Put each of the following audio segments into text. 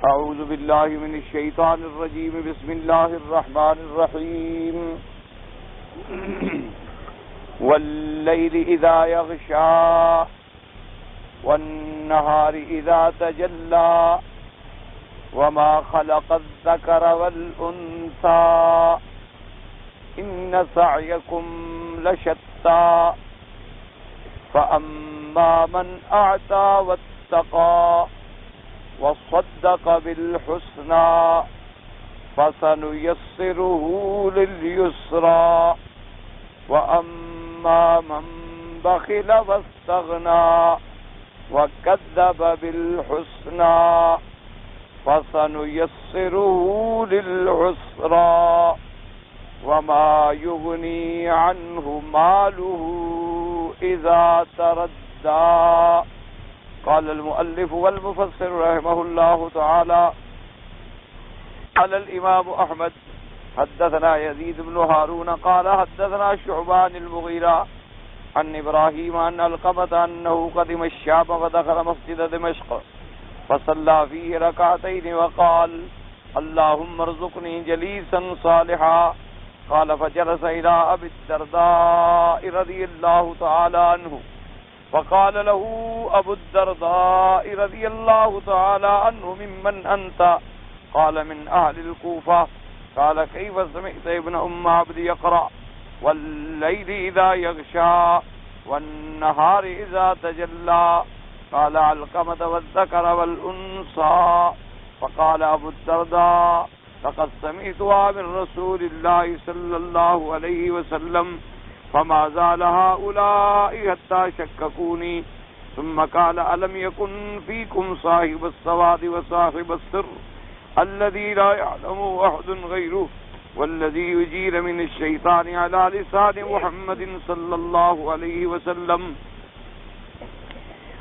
اعوذ باللہ من الشیطان الرجیم بسم اللہ الرحمن الرحیم واللیل اذا یغشا والنہار اذا تجلی وما خلق الذکر والانثى ان سعیکم لشتی فاما من اعطى واتقى وصدق بالحسنى فسنيسره لليسرى وأما من بخل واستغنى وكذب بالحسنى فسنيسره للعسرى وما يغني عنه ماله إذا تردى. قال المؤلف والمفسر رحمه الله تعالى قال الإمام أحمد حدثنا يزيد بن هارون قال حدثنا شعبان المغيرة عن إبراهيم عن علقمة أنه قدم الشام فدخل مسجد دمشق فصلى فيه ركعتين وقال اللهم ارزقني جليسا صالحا. قال فجلس إلى أبي الدرداء رضي الله تعالى عنه فقال له أبو الدرداء رضي الله تعالى عنه ممن أنت؟ قال من أهل الكوفة. قال كيف سمعت ابن عبد يقرأ والليل إذا يغشى والنهار إذا تجلى؟ قال علقمة والذكر والأنثى. فقال أبو الدرداء لقد سمعتها من رسول الله صلى الله عليه وسلم فما زال هؤلاء حتى شككوني. ثم قال ألم يكن فيكم صاحب السواد وصاحب السر الذي لا يعلم أحد غيره والذي يجير من الشيطان على لسان محمد صلى الله عليه وسلم.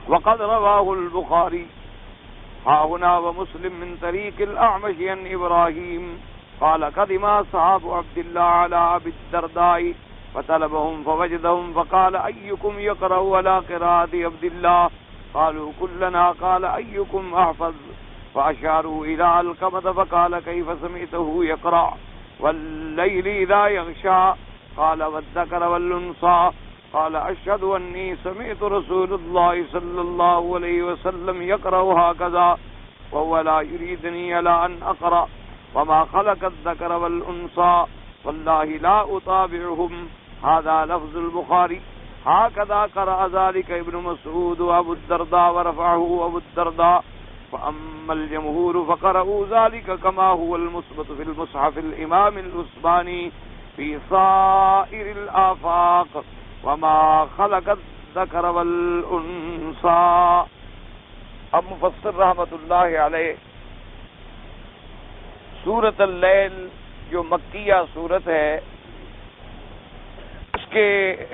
وقد رواه البخاري ها هنا ومسلم من طريق الأعمش عن إبراهيم قال قدم أصحاب عبد الله على أبي الدرداء فطلبهم فوجدهم فقال أيكم يقرأ على قراءة عبد الله؟ قالوا كلنا. قال أيكم أحفظ؟ فأشاروا إلى علقمة فقال كيف سمعته يقرأ والليل إذا يغشى؟ قال والذكر والأنثى؟ قال أشهد أني سمعت رسول الله صلى الله عليه وسلم يقرأ هكذا وهو لا يريدني على أن أقرأ وما خلق الذكر والأنثى والله لا أطابعهم. هذا لفظ البخاري. هكذا قرأ ذلك ابن مسعود وأبو الدرداء ورفعه أبو الدرداء. فأما الجمهور فقرأوا ذلك كما هو المثبت في المصحف الإمام الأسباني في صائر الآفاق وما خلق الذكر والأنثى. اب مفسر رحمت اللہ علیہ سورۃ اللیل جو مکیہ سورت ہے اس کے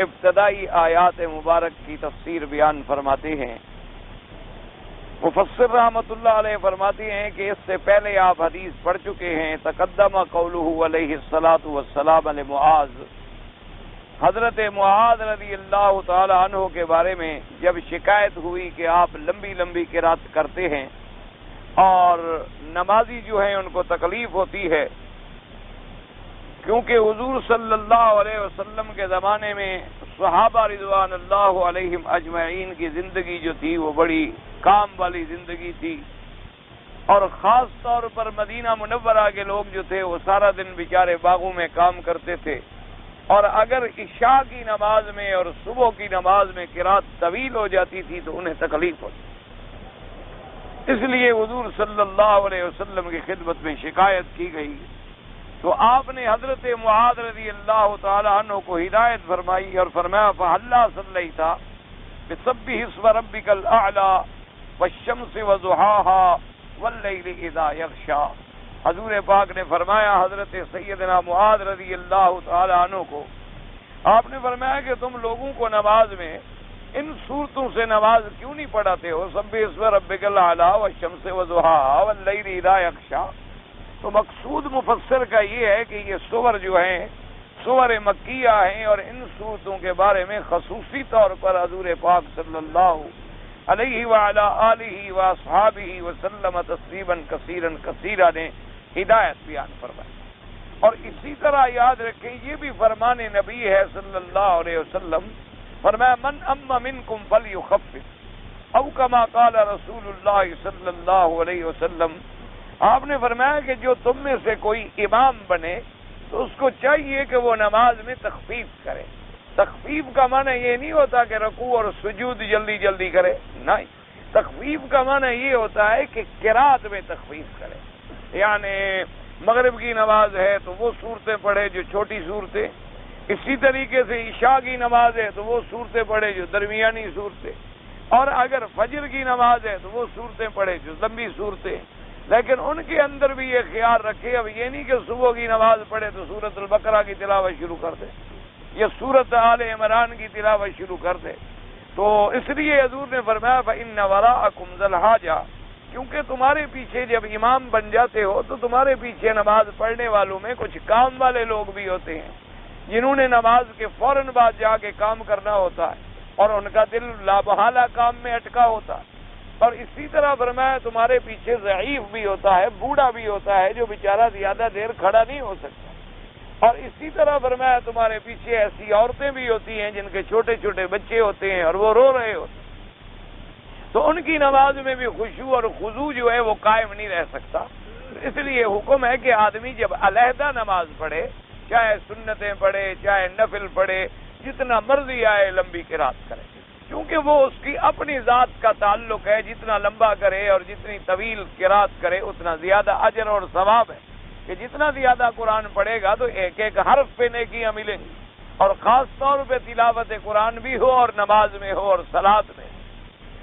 ابتدائی آیات مبارک کی تفسیر بیان فرماتے ہیں. مفسر رحمت اللہ علیہ فرماتے ہیں کہ اس سے پہلے آپ حدیث پڑھ چکے ہیں. تقدم قولہ علیہ الصلاۃ والسلام لمعاذ. حضرت معاذ رضی اللہ تعالی عنہ کے بارے میں جب شکایت ہوئی کہ آپ لمبی لمبی قرات کرتے ہیں اور نمازی جو ہیں ان کو تکلیف ہوتی ہے، کیونکہ حضور صلی اللہ علیہ وسلم کے زمانے میں صحابہ رضوان اللہ علیہم اجمعین کی زندگی جو تھی وہ بڑی کام والی زندگی تھی، اور خاص طور پر مدینہ منورہ کے لوگ جو تھے وہ سارا دن بیچارے باغوں میں کام کرتے تھے، اور اگر عشاء کی نماز میں اور صبح کی نماز میں قرات طویل ہو جاتی تھی تو انہیں تکلیف ہوتی. اس لیے حضور صلی اللہ علیہ وسلم کی خدمت میں شکایت کی گئی تو آپ نے حضرت معاذ رضی اللہ تعالی عنہ کو ہدایت فرمائی اور فرمایا فہلا صلیت بسبح اسم ربک الاعلی والشمس وضحاها واللیل اذا یغشی. حضور پاک نے فرمایا حضرت سیدنا معاذ رضی اللہ تعالی عنہ کو، آپ نے فرمایا کہ تم لوگوں کو نماز میں ان صورتوں سے نماز کیوں نہیں پڑھاتے ہو؟ سبح اسم ربک الاعلی والشمس وضحاها واللیل اذا یغشی. تو مقصود مفسر کا یہ ہے کہ یہ سور جو ہیں سور مکیہ ہیں، اور ان صورتوں کے بارے میں خصوصی طور پر حضور پاک صلی اللہ علیہ وعلی آلہ واصحابہ وسلم تسلیما کثیرا کثیرا نے ہدایت بیان فرمائی۔ اور اسی طرح یاد رکھیں یہ بھی فرمان نبی ہے صلی اللہ علیہ وسلم، فرمایا من ام منکم فلیخفف او کما قال رسول اللہ صلی اللہ علیہ وسلم، آپ نے فرمایا کہ جو تم میں سے کوئی امام بنے تو اس کو چاہیے کہ وہ نماز میں تخفیف کرے۔ تخفیف کا معنی یہ نہیں ہوتا کہ رکوع اور سجود جلدی جلدی کرے، نہیں، تخفیف کا معنی یہ ہوتا ہے کہ قرات میں تخفیف کرے، یعنی مغرب کی نماز ہے تو وہ صورتیں پڑھے جو چھوٹی صورتیں، اسی طریقے سے عشاء کی نماز ہے تو وہ صورتیں پڑھے جو درمیانی صورتیں، اور اگر فجر کی نماز ہے تو وہ صورتیں پڑھے جو لمبی صورتیں، لیکن ان کے اندر بھی یہ خیال رکھے اب یہ نہیں کہ صبح کی نماز پڑھے تو سورۃ البقرہ کی تلاوت شروع کر دے یا سورۃ آل عمران کی تلاوت شروع کر دے۔ تو اس لیے حضور نے فرمایا فإن وراءکم ذا الحاجہ، کیونکہ تمہارے پیچھے جب امام بن جاتے ہو تو تمہارے پیچھے نماز پڑھنے والوں میں کچھ کام والے لوگ بھی ہوتے ہیں جنہوں نے نماز کے فوراً بعد جا کے کام کرنا ہوتا ہے اور ان کا دل لابحالہ کام میں اٹکا ہوتا ہے، اور اسی طرح فرمایا تمہارے پیچھے ضعیف بھی ہوتا ہے، بوڑھا بھی ہوتا ہے جو بیچارہ زیادہ دیر کھڑا نہیں ہو سکتا، اور اسی طرح فرمایا تمہارے پیچھے ایسی عورتیں بھی ہوتی ہیں جن کے چھوٹے چھوٹے بچے ہوتے ہیں اور وہ رو رہے ہوتے ہیں، تو ان کی نماز میں بھی خشوع اور خضوع جو ہے وہ قائم نہیں رہ سکتا۔ اس لیے حکم ہے کہ آدمی جب علیحدہ نماز پڑھے، چاہے سنتیں پڑھے چاہے نفل پڑھے، جتنا مرضی آئے لمبی قرات کرے، کیونکہ وہ اس کی اپنی ذات کا تعلق ہے، جتنا لمبا کرے اور جتنی طویل قرات کرے اتنا زیادہ اجر اور ثواب ہے، کہ جتنا زیادہ قرآن پڑھے گا تو ایک ایک حرف پہ نیکیاں ملیں گی، اور خاص طور پہ تلاوت قرآن بھی ہو اور نماز میں ہو اور صلاۃ میں۔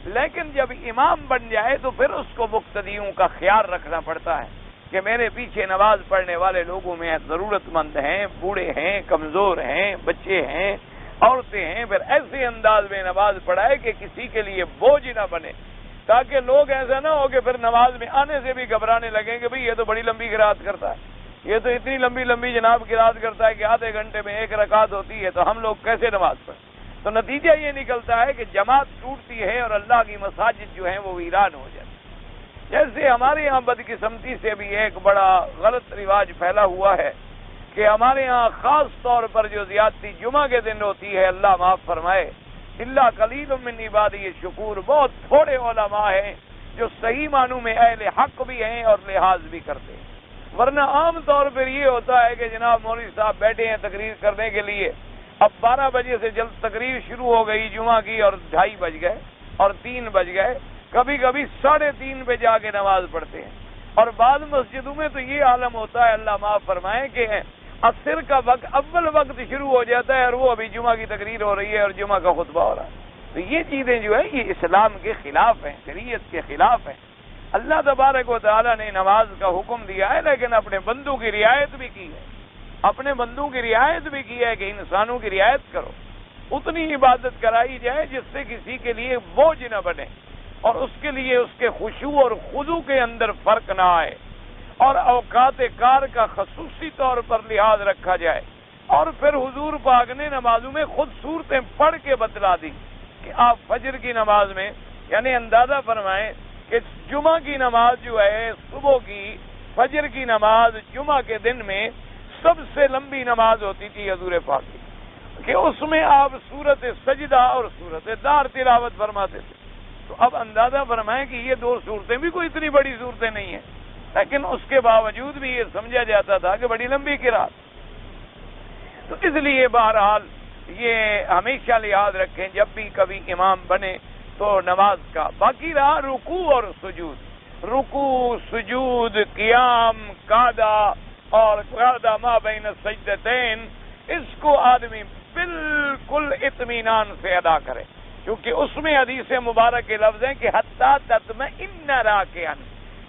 لیکن جب امام بن جائے تو پھر اس کو مقتدیوں کا خیال رکھنا پڑتا ہے کہ میرے پیچھے نماز پڑھنے والے لوگوں میں ضرورت مند ہیں، بوڑھے ہیں، کمزور ہیں، بچے ہیں، عورتیں ہیں، پھر ایسے انداز میں نماز پڑھائے کہ کسی کے لیے بوجھ نہ بنے، تاکہ لوگ ایسا نہ ہو کہ پھر نماز میں آنے سے بھی گھبرانے لگیں کہ بھئی یہ تو بڑی لمبی قرات کرتا ہے، یہ تو اتنی لمبی لمبی جناب قرات کرتا ہے کہ آدھے گھنٹے میں ایک رکعت ہوتی ہے، تو ہم لوگ کیسے نماز پڑھیں؟ تو نتیجہ یہ نکلتا ہے کہ جماعت ٹوٹتی ہے اور اللہ کی مساجد جو ہیں وہ ویران ہو جاتی ہیں۔ جیسے ہمارے یہاں بدقسمتی سے بھی ایک بڑا غلط رواج پھیلا ہوا ہے کہ ہمارے ہاں خاص طور پر جو زیادتی جمعہ کے دن ہوتی ہے، اللہ معاف فرمائے، اللہ قلیل من عبادی الشکور، بہت تھوڑے علماء ہیں جو صحیح معنوں میں اہل حق بھی ہیں اور لحاظ بھی کرتے ہیں، ورنہ عام طور پر یہ ہوتا ہے کہ جناب مولوی صاحب بیٹھے ہیں تقریر کرنے کے لیے، اب 12 بجے سے جلد تقریر شروع ہو گئی جمعہ کی اور 2:30 بج گئے اور 3 بج گئے، کبھی کبھی 3:30 پہ جا کے نماز پڑھتے ہیں، اور بعض مسجدوں میں تو یہ عالم ہوتا ہے اللہ معاف فرمائے کہ عصر کا وقت اول وقت شروع ہو جاتا ہے اور وہ ابھی جمعہ کی تقریر ہو رہی ہے اور جمعہ کا خطبہ ہو رہا ہے۔ تو یہ چیزیں جو ہے یہ اسلام کے خلاف ہیں، شریعت کے خلاف ہیں۔ اللہ تبارک و تعالیٰ نے نماز کا حکم دیا ہے لیکن اپنے بندوں کی رعایت بھی کی ہے، اپنے بندوں کی رعایت بھی کی ہے کہ انسانوں کی رعایت کرو، اتنی عبادت کرائی جائے جس سے کسی کے لیے بوجھ نہ بنے اور اس کے لیے اس کے خشوع اور خضوع کے اندر فرق نہ آئے، اور اوقات کار کا خصوصی طور پر لحاظ رکھا جائے۔ اور پھر حضور پاک نے نمازوں میں خود صورتیں پڑھ کے بتلا دی کہ آپ فجر کی نماز میں، یعنی اندازہ فرمائیں کہ جمعہ کی نماز جو ہے صبح کی فجر کی نماز جمعہ کے دن میں سب سے لمبی نماز ہوتی تھی حضور پاک کی، کہ اس میں آپ سورت سجدہ اور سورت دار تلاوت فرماتے تھے۔ تو اب اندازہ فرمائیں کہ یہ 2 صورتیں بھی کوئی اتنی بڑی صورتیں نہیں ہیں، لیکن اس کے باوجود بھی یہ سمجھا جاتا تھا کہ بڑی لمبی قرات۔ تو اس لیے بہرحال یہ ہمیشہ لحاظ رکھیں جب بھی کبھی امام بنے تو نماز کا۔ باقی رہا رکوع اور سجود، رکوع، سجود، قیام، قعدہ اور قعدہ ما بین السجدتین، اس کو آدمی بالکل اطمینان سے ادا کرے، کیونکہ اس میں حدیث مبارک کے لفظ ہیں کہ حتی تطمئن راکعا،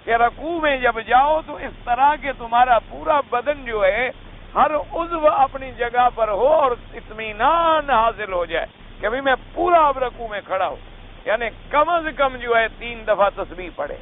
کہ رکوع میں جب جاؤ تو اس طرح کہ تمہارا پورا بدن جو ہے ہر عضو اپنی جگہ پر ہو اور اطمینان حاصل ہو جائے کہ ابھی میں پورا اب رکوع میں کھڑا ہوں، یعنی کم از کم جو ہے 3 دفعہ تسبیح پڑھے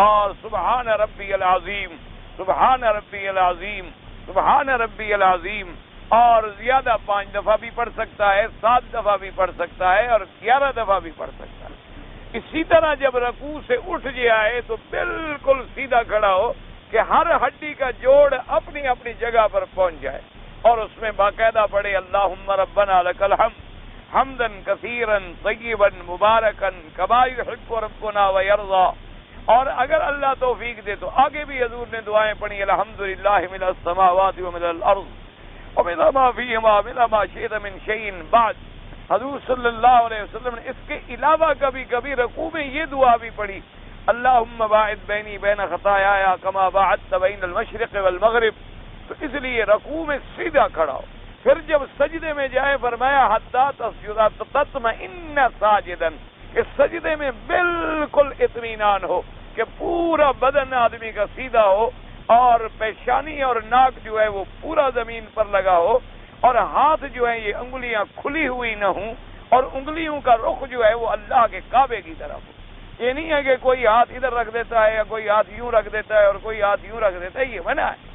اور سبحان ربی العظیم، سبحان ربی العظیم، سبحان ربی العظیم، اور زیادہ 5 دفعہ بھی پڑھ سکتا ہے، 7 دفعہ بھی پڑھ سکتا ہے اور 11 دفعہ بھی پڑھ سکتا ہے۔ اسی طرح جب رکوع سے اٹھ جائے تو بالکل سیدھا کھڑا ہو کہ ہر ہڈی کا جوڑ اپنی اپنی جگہ پر پہنچ جائے، اور اس میں باقاعدہ پڑھے اللہم ربنا لک الحمد حمدا کثیرا طیبا مبارکا کما یحب ربنا ویرضی۔ اور اگر اللہ توفیق دے تو آگے بھی حضور نے دعائیں پڑھی الحمدللہ ملء السماوات وملء الارض وملء ما فیہما ملء ما شئت من شیء بعد۔ حضور صلی اللہ علیہ وسلم نے اس کے علاوہ کبھی کبھی رکوع میں یہ دعا بھی پڑھی اللہم باعد بینی بین خطایایا کما باعدت بین المشرق والمغرب۔ تو اس لیے رکوع میں سیدھا کھڑا ہو، پھر جب سجدے میں جائے فرمایا حتی تسجد تطمئن ساجدا، اس سجدے میں بالکل اطمینان ہو کہ پورا بدن آدمی کا سیدھا ہو اور پیشانی اور ناک جو ہے وہ پورا زمین پر لگا ہو، اور ہاتھ جو ہے یہ انگلیاں کھلی ہوئی نہ ہوں، اور انگلیوں کا رخ جو ہے وہ اللہ کے کعبے کی طرف ہو۔ یہ نہیں ہے کہ کوئی ہاتھ ادھر رکھ دیتا ہے یا کوئی ہاتھ یوں رکھ دیتا ہے اور کوئی ہاتھ یوں رکھ دیتا ہے، یہ منع ہے۔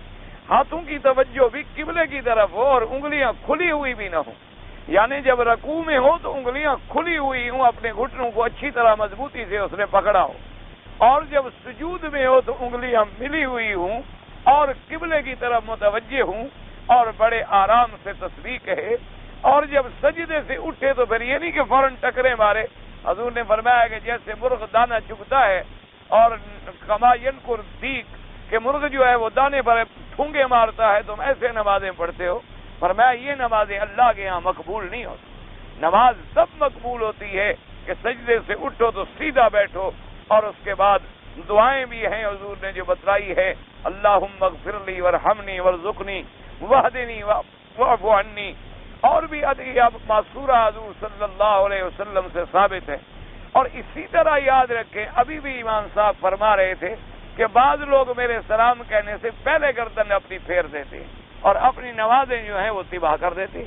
ہاتھوں کی توجہ بھی قبلے کی طرف ہو اور انگلیاں کھلی ہوئی بھی نہ ہوں، یعنی جب رکوع میں ہو تو انگلیاں کھلی ہوئی ہوں، اپنے گھٹنوں کو اچھی طرح مضبوطی سے اس نے پکڑا ہو، اور جب سجود میں ہو تو انگلیاں ملی ہوئی ہوں اور قبلے کی طرف متوجہ ہوں اور بڑے آرام سے تسبیح کہے، اور جب سجدے سے اٹھے تو پھر یہ نہیں کہ فوراً ٹکرے مارے۔ حضور نے فرمایا کہ جیسے مرغ دانہ چگتا ہے اور کما ینکر دیگ کہ مرغ جو ہے وہ دانے پر ٹھونگے مارتا ہے، تم ایسے نمازیں پڑھتے ہو۔ فرمایا یہ نمازیں اللہ کے ہاں مقبول نہیں ہوتی۔ نماز تب مقبول ہوتی ہے کہ سجدے سے اٹھو تو سیدھا بیٹھو، اور اس کے بعد دعائیں بھی ہیں حضور نے جو بتلائی ہے اللہم اغفر لی وارحمنی وارزقنی واہدنی واعف عنی، اور بھی ادعیہ معصورہ حضور صلی اللہ علیہ وسلم سے ثابت ہے۔ اور اسی طرح یاد رکھیں ابھی بھی امام صاحب فرما رہے تھے کہ بعض لوگ میرے سلام کہنے سے پہلے گردن اپنی پھیر دیتے اور اپنی نمازیں جو ہیں وہ تباہ کر دیتے،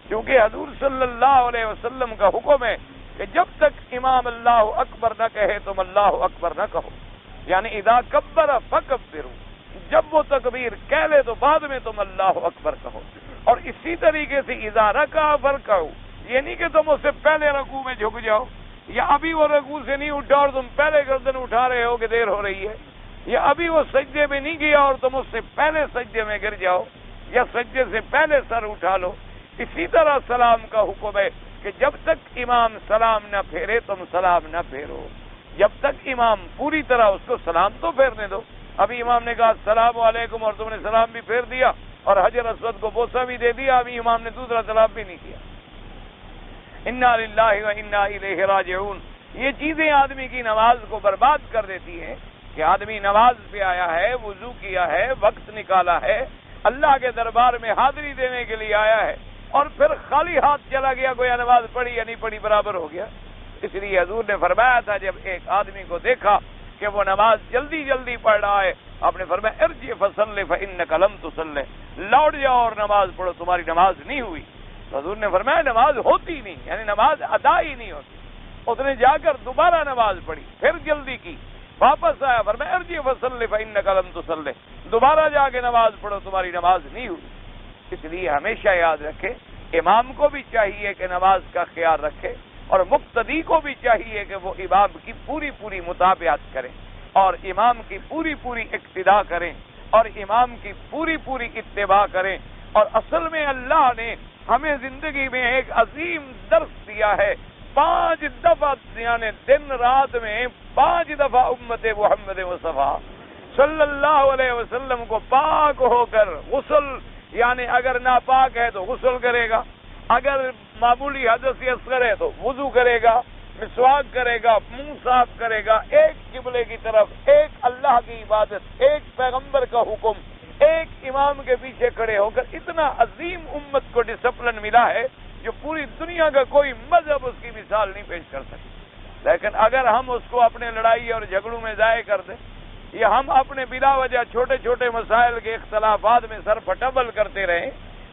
کیونکہ حضور صلی اللہ علیہ وسلم کا حکم ہے کہ جب تک امام اللہ اکبر نہ کہے تم اللہ اکبر نہ کہو، یعنی اذا کبر فکبروا، جب وہ تکبیر کہہ لے تو بعد میں تم اللہ اکبر کہو۔ اور اسی طریقے سے اذا رکع فرکعوا، یہ نہیں کہ تم اس سے پہلے رکوع میں جھک جاؤ، یا ابھی وہ رکوع سے نہیں اٹھا اور تم پہلے گردن اٹھا رہے ہو کہ دیر ہو رہی ہے، یا ابھی وہ سجدے میں نہیں گیا اور تم اس سے پہلے سجدے میں گر جاؤ، یا سجدے سے پہلے سر اٹھا لو۔ اسی طرح سلام کا حکم ہے کہ جب تک امام سلام نہ پھیرے تم سلام نہ پھیرو، جب تک امام پوری طرح اس کو سلام تو پھیرنے دو۔ ابھی امام نے کہا السلام علیکم اور تم نے سلام بھی پھیر دیا اور حجر اسود کو بوسہ بھی دے دیا، ابھی امام نے دوسرا سلام بھی نہیں کیا۔ انا للہ و انا الیہ راجعون۔ یہ چیزیں آدمی کی نماز کو برباد کر دیتی ہیں کہ آدمی نماز پہ آیا ہے، وضو کیا ہے، وقت نکالا ہے، اللہ کے دربار میں حاضری دینے کے لیے آیا ہے، اور پھر خالی ہاتھ چلا گیا، گویا نماز پڑھی یا نہیں پڑھی برابر ہو گیا۔ اس لیے حضور نے فرمایا تھا جب ایک آدمی کو دیکھا کہ وہ نماز جلدی جلدی پڑھ رہا ہے، آپ نے فرمایا ارجع فصلی فإنک لم تصلی، لوٹ جاؤ اور نماز پڑھو، تمہاری نماز نہیں ہوئی۔ تو حضور نے فرمایا نماز ہوتی نہیں، یعنی نماز ادا ہی نہیں ہوتی۔ اس نے جا کر دوبارہ نماز پڑھی، پھر جلدی کی، واپس آیا، فرمایا ارجع فصلی فإنک لم تصلی، دوبارہ جا کے نماز پڑھو، تمہاری نماز نہیں ہوئی۔ اس لیے ہمیشہ یاد رکھے امام کو بھی چاہیے کہ نماز کا خیال رکھے، اور مقتدی کو بھی چاہیے کہ وہ امام کی پوری پوری مطابقت کریں اور امام کی پوری پوری اقتداء کریں اور امام کی پوری پوری اتباع کریں۔ اور اصل میں اللہ نے ہمیں زندگی میں ایک عظیم درس دیا ہے، 5 دفعہ یعنی دن رات میں 5 دفعہ امت محمد مصطفیٰ صلی اللہ علیہ وسلم کو پاک ہو کر غسل، یعنی اگر ناپاک ہے تو غسل کرے گا، اگر معمولی حدث اصغر ہے تو وضو کرے گا، مسواک کرے گا، منہ صاف کرے گا، ایک قبلے کی طرف، ایک اللہ کی عبادت، ایک پیغمبر کا حکم، ایک امام کے پیچھے کھڑے ہو کر اتنا عظیم امت کو ڈسپلن ملا ہے جو پوری دنیا کا کوئی مذہب اس کی مثال نہیں پیش کر سکتا۔ لیکن اگر ہم اس کو اپنے لڑائی اور جھگڑوں میں ضائع کر دیں، یا ہم اپنے بلا وجہ چھوٹے چھوٹے مسائل کے اختلافات میں سر پٹبل کرتے رہیں،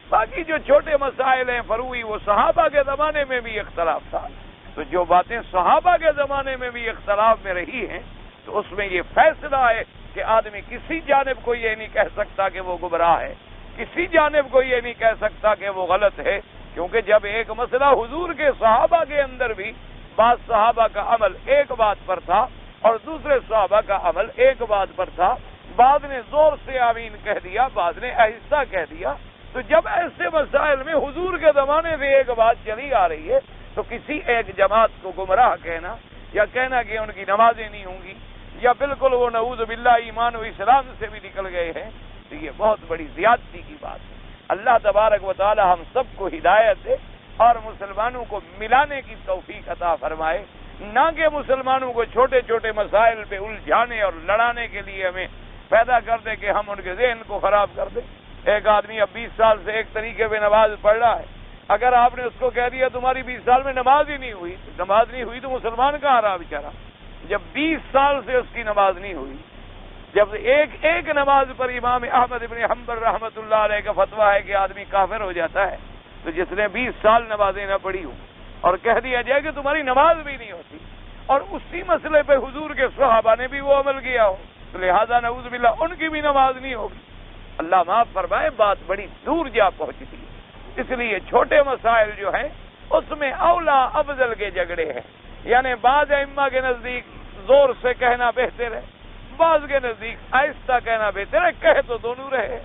باقی جو چھوٹے مسائل ہیں فروعی وہ صحابہ کے زمانے میں بھی اختلاف تھا، تو جو باتیں صحابہ کے زمانے میں بھی اختلاف میں رہی ہیں تو اس میں یہ فیصلہ ہے کہ آدمی کسی جانب کو یہ نہیں کہہ سکتا کہ وہ گمراہ ہے، کسی جانب کو یہ نہیں کہہ سکتا کہ وہ غلط ہے، کیونکہ جب ایک مسئلہ حضور کے صحابہ کے اندر بھی بعض صحابہ کا عمل ایک بات پر تھا اور دوسرے صحابہ کا عمل ایک بات پر تھا، بعض نے زور سے آمین کہہ دیا، بعض نے آہستہ کہہ دیا۔ تو جب ایسے مسائل میں حضور کے زمانے سے ایک بات چلی آ رہی ہے تو کسی ایک جماعت کو گمراہ کہنا یا کہنا کہ ان کی نمازیں نہیں ہوں گی یا بالکل وہ نعوذ باللہ ایمان و اسلام سے بھی نکل گئے ہیں، تو یہ بہت بڑی زیادتی کی بات ہے۔ اللہ تبارک و تعالی ہم سب کو ہدایت دے اور مسلمانوں کو ملانے کی توفیق عطا فرمائے، نہ کہ مسلمانوں کو چھوٹے چھوٹے مسائل پہ الجھانے اور لڑانے کے لیے ہمیں پیدا کر دے کہ ہم ان کے ذہن کو خراب کر دیں۔ ایک آدمی اب 20 سال سے ایک طریقے پہ نماز پڑھ رہا ہے، اگر آپ نے اس کو کہہ دیا تمہاری 20 سال میں نماز ہی نہیں ہوئی، نماز نہیں ہوئی تو مسلمان کہاں رہا بیچارہ؟ جب 20 سال سے اس کی نماز نہیں ہوئی، جب ایک نماز پر امام احمد ابن حنبل رحمۃ اللہ علیہ کا فتویٰ ہے کہ آدمی کافر ہو جاتا ہے، تو جس نے 20 سال نمازیں نہ پڑھی ہوں اور کہہ دیا جائے کہ تمہاری نماز بھی نہیں ہوتی، اور اسی مسئلے پہ حضور کے صحابہ نے بھی وہ عمل کیا ہو، تو لہذا نعوذ باللہ ان کی بھی نماز نہیں ہوگی۔ اللہ معاف فرمائے، بات بڑی دور جا پہنچتی ہے۔ اس لیے چھوٹے مسائل جو ہیں اس میں اولا افضل کے جھگڑے ہیں، یعنی بعض ائمہ کے نزدیک زور سے کہنا بہتر ہے، بعض کے نزدیک آہستہ کہنا بہتر ہے، کہے تو دونوں رہے،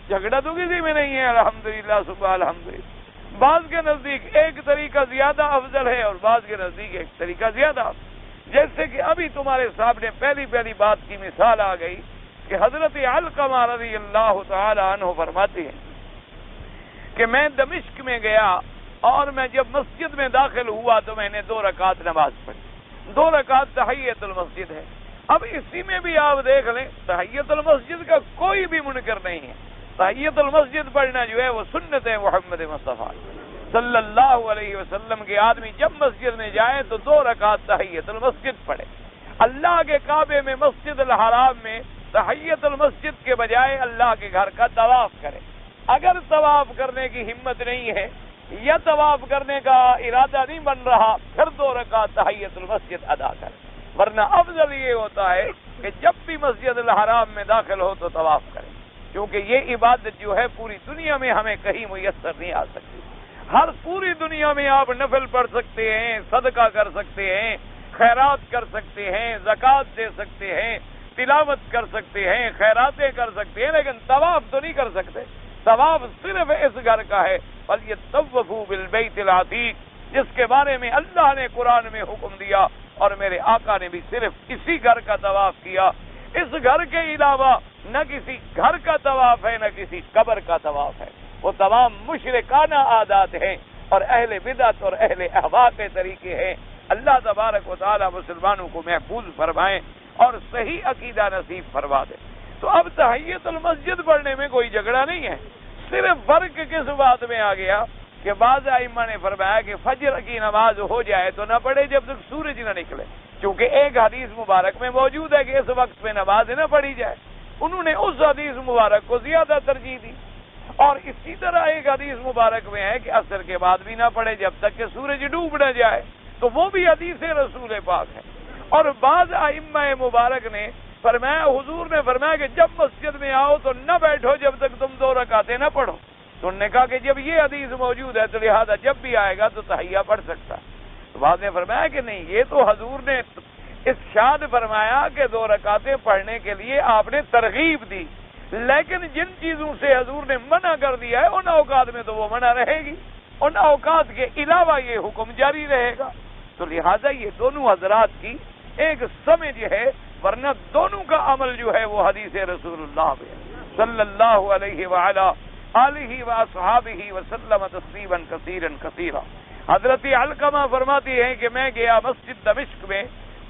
جھگڑا تو کسی میں نہیں ہے، الحمدللہ صبح الحمدللہ۔ بعض کے نزدیک ایک طریقہ زیادہ افضل ہے اور بعض کے نزدیک ایک طریقہ زیادہ افضل۔ جیسے کہ ابھی تمہارے سامنے پہلی بات کی مثال آ گئی کہ حضرت علقمہ رضی اللہ تعالی عنہ فرماتے ہیں کہ میں دمشق میں گیا اور میں جب مسجد میں داخل ہوا تو میں نے 2 رکعت نماز پڑھی، 2 رکعت تحیۃ المسجد ہے۔ اب اسی میں بھی آپ دیکھ لیں تحیۃ المسجد کا کوئی بھی منکر نہیں ہے، تحیۃ المسجد پڑھنا جو ہے وہ سنت ہے محمد مصطفیٰ صلی اللہ علیہ وسلم کے۔ آدمی جب مسجد میں جائے تو 2 رکعت تحیۃ المسجد پڑھے۔ اللہ کے کعبے میں مسجد الحرام میں تحیۃ المسجد کے بجائے اللہ کے گھر کا طواف کرے۔ اگر طواف کرنے کی ہمت نہیں ہے یا طواف کرنے کا ارادہ نہیں بن رہا، پھر 2 رکعت تحیۃ المسجد ادا کرے، ورنہ افضل یہ ہوتا ہے کہ جب بھی مسجد الحرام میں داخل ہو تو طواف کرے، کیونکہ یہ عبادت جو ہے پوری دنیا میں ہمیں کہیں میسر نہیں آ سکتی۔ ہر پوری دنیا میں آپ نفل پڑھ سکتے ہیں، صدقہ کر سکتے ہیں، خیرات کر سکتے ہیں، زکوٰۃ دے سکتے ہیں، تلاوت کر سکتے ہیں، خیراتیں کر سکتے ہیں، لیکن طواف تو نہیں کر سکتے۔ طواف صرف اس گھر کا ہے، فَلْيَطَّوَّفُوا بِالْبَيْتِ الْعَتِيقِ، جس کے بارے میں اللہ نے قرآن میں حکم دیا اور میرے آقا نے بھی صرف اسی گھر کا طواف کیا۔ اس گھر کے علاوہ نہ کسی گھر کا طواف ہے نہ کسی قبر کا طواف ہے، وہ تمام مشرکانہ عادات ہیں اور اہل بدعت اور اہل اہواء کے طریقے ہیں۔ اللہ تبارک و تعالی مسلمانوں کو محفوظ فرمائیں اور صحیح عقیدہ نصیب فرما دے۔ تو اب تحیۃ المسجد پڑھنے میں کوئی جھگڑا نہیں ہے، صرف فرق کس بات میں آ گیا کہ بعض ائمہ نے فرمایا کہ فجر کی نماز ہو جائے تو نہ پڑھے جب تک سورج نہ نکلے، کیونکہ ایک حدیث مبارک میں موجود ہے کہ اس وقت میں نماز نہ پڑھی جائے، انہوں نے اس حدیث مبارک کو زیادہ ترجیح دی۔ اور اسی طرح ایک حدیث مبارک میں ہے کہ عصر کے بعد بھی نہ پڑھے جب تک کہ سورج ڈوب نہ جائے، تو وہ بھی حدیث رسول پاک ہے۔ اور بعض ائمہ مبارک نے فرمایا، حضور نے فرمایا کہ جب مسجد میں آؤ تو نہ بیٹھو جب تک تم 2 رکعتیں نہ پڑھو۔ تو انہوں نے کہا کہ جب یہ حدیث موجود ہے تو لہذا جب بھی آئے گا تو تحیہ پڑھ سکتا۔ تو بعض نے فرمایا کہ نہیں، یہ تو حضور نے ارشاد فرمایا کہ 2 رکعتیں پڑھنے کے لیے آپ نے ترغیب دی، لیکن جن چیزوں سے حضور نے منع کر دیا ہے ان اوقات میں تو وہ منع رہے گی، ان اوقات کے علاوہ یہ حکم جاری رہے گا۔ تو لہذا یہ دونوں حضرات کی ایک سمجھ ہے، ورنہ دونوں کا عمل جو ہے وہ حدیث رسول اللہ صلی اللہ علیہ وآلہ آلہ واصحابہ وسلم تسلیما کثیرا کثیرا۔ حضرت علقمہ فرماتی ہیں کہ میں گیا مسجد دمشق میں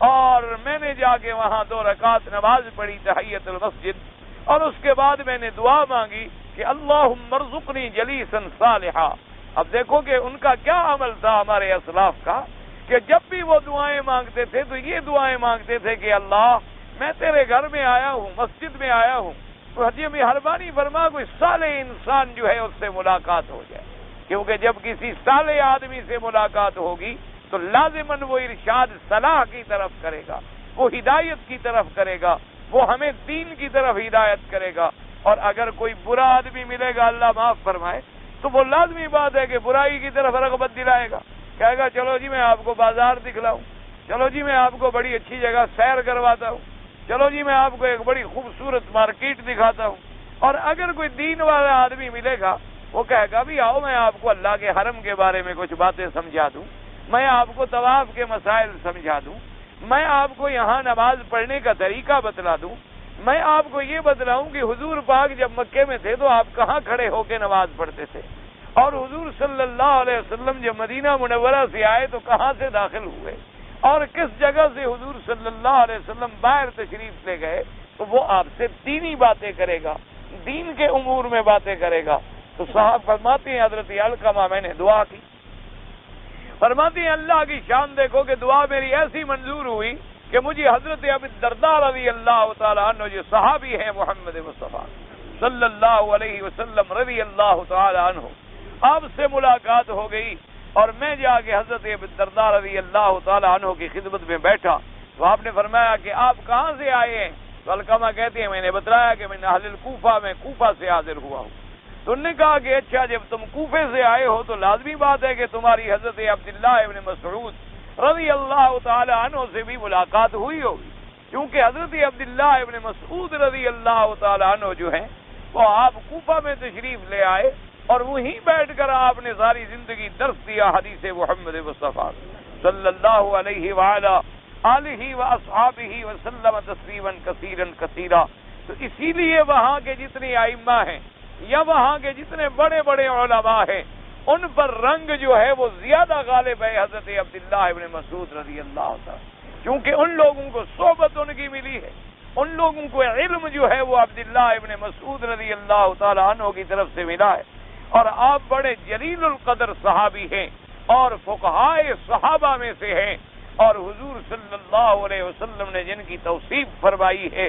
اور میں نے جا کے وہاں 2 رکعت نماز پڑھی تحیۃ المسجد، اور اس کے بعد میں نے دعا مانگی کہ اللہم ارزقنی جلیسا صالحا۔ اب دیکھو کہ ان کا کیا عمل تھا ہمارے اسلاف کا، کہ جب بھی وہ دعائیں مانگتے تھے تو یہ دعائیں مانگتے تھے کہ اللہ میں تیرے گھر میں آیا ہوں، مسجد میں آیا ہوں، تو حجی مہربانی فرما کوئی صالح انسان جو ہے اس سے ملاقات ہو جائے، کیونکہ جب کسی صالح آدمی سے ملاقات ہوگی تو لازماً وہ ارشاد صلاح کی طرف کرے گا، وہ ہدایت کی طرف کرے گا، وہ ہمیں دین کی طرف ہدایت کرے گا۔ اور اگر کوئی برا آدمی ملے گا اللہ معاف فرمائے تو وہ لازمی بات ہے کہ برائی کی طرف رغبت دلائے گا۔ کہے گا چلو جی میں آپ کو بازار دکھلاؤں، چلو جی میں آپ کو بڑی اچھی جگہ سیر کرواتا ہوں، چلو جی میں آپ کو ایک بڑی خوبصورت مارکیٹ دکھاتا ہوں۔ اور اگر کوئی دین والا آدمی ملے گا وہ کہے گا بھی آؤ میں آپ کو اللہ کے حرم کے بارے میں کچھ باتیں سمجھا دوں، میں آپ کو طواف کے مسائل سمجھا دوں، میں آپ کو یہاں نماز پڑھنے کا طریقہ بتلا دوں، میں آپ کو یہ بتلاؤں کہ حضور پاک جب مکے میں تھے تو آپ کہاں کھڑے ہو کے نماز پڑھتے تھے، اور حضور صلی اللہ علیہ وسلم جب مدینہ منورہ سے آئے تو کہاں سے داخل ہوئے، اور کس جگہ سے حضور صلی اللہ علیہ وسلم باہر تشریف لے گئے، تو وہ آپ سے دینی باتیں کرے گا، دین کے امور میں باتیں کرے گا۔ تو صاحب فرماتے ہیں حضرت علقمہ میں نے دعا کی، فرماتی ہیں اللہ کی شان دیکھو کہ دعا میری ایسی منظور ہوئی کہ مجھے حضرت ابی الدرداء رضی اللہ تعالیٰ عنہ جو صحابی ہیں محمد مصطفیٰ صلی اللہ علیہ وسلم رضی اللہ تعالیٰ عنہ، آپ سے ملاقات ہو گئی، اور میں جا کے حضرت ابی الدرداء رضی اللہ تعالیٰ عنہ کی خدمت میں بیٹھا تو آپ نے فرمایا کہ آپ کہاں سے آئے ہیں؟ تو علقمہ کہتے ہیں میں نے بتلایا کہ میں اہل الکوفہ میں کوفہ سے حاضر ہوا ہوں۔ تو انہوں نے کہا کہ اچھا جب تم کوفے سے آئے ہو تو لازمی بات ہے کہ تمہاری حضرت عبداللہ ابن مسعود رضی اللہ تعالی عنہ سے بھی ملاقات ہوئی ہوگی، کیونکہ حضرت عبداللہ ابن مسعود رضی اللہ تعالی عنہ جو ہیں وہ آپ کوفہ میں تشریف لے آئے، اور وہیں بیٹھ کر آپ نے ساری زندگی درس دیا حدیث محمد مصطفیٰ صلی اللہ علیہ وآلہ آلہ واصحابہ وسلم تسلیما کثیرا کثیرا۔ تو اسی لیے وہاں کے جتنے ائمہ ہیں یا وہاں کے جتنے بڑے بڑے علماء ہیں ان پر رنگ جو ہے وہ زیادہ غالب ہے حضرت عبداللہ ابن مسعود رضی اللہ تعالیٰ، کیونکہ ان لوگوں کو صحبت ان کی ملی ہے، ان لوگوں کو علم جو ہے وہ عبداللہ ابن مسعود رضی اللہ تعالیٰ عنہ کی طرف سے ملا ہے، اور آپ بڑے جلیل القدر صحابی ہیں اور فقہائے صحابہ میں سے ہیں، اور حضور صلی اللہ علیہ وسلم نے جن کی توصیف فرمائی ہے،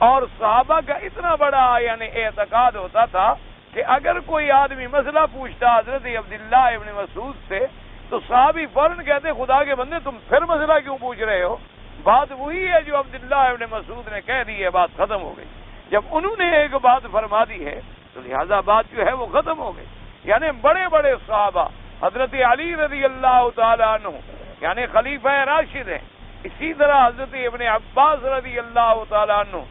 اور صحابہ کا اتنا بڑا یعنی اعتقاد ہوتا تھا کہ اگر کوئی آدمی مسئلہ پوچھتا حضرت عبداللہ ابن مسعود سے تو صحابی فوراً کہتے خدا کے بندے تم پھر مسئلہ کیوں پوچھ رہے ہو، بات وہی ہے جو عبداللہ ابن مسعود نے کہہ دی ہے، بات ختم ہو گئی۔ جب انہوں نے ایک بات فرما دی ہے تو لہذا بات جو ہے وہ ختم ہو گئی۔ یعنی بڑے بڑے صحابہ، حضرت علی رضی اللہ تعالی عنہ یعنی خلیفہ راشد ہیں، اسی طرح حضرت ابن عباس رضی اللہ تعالی عنہ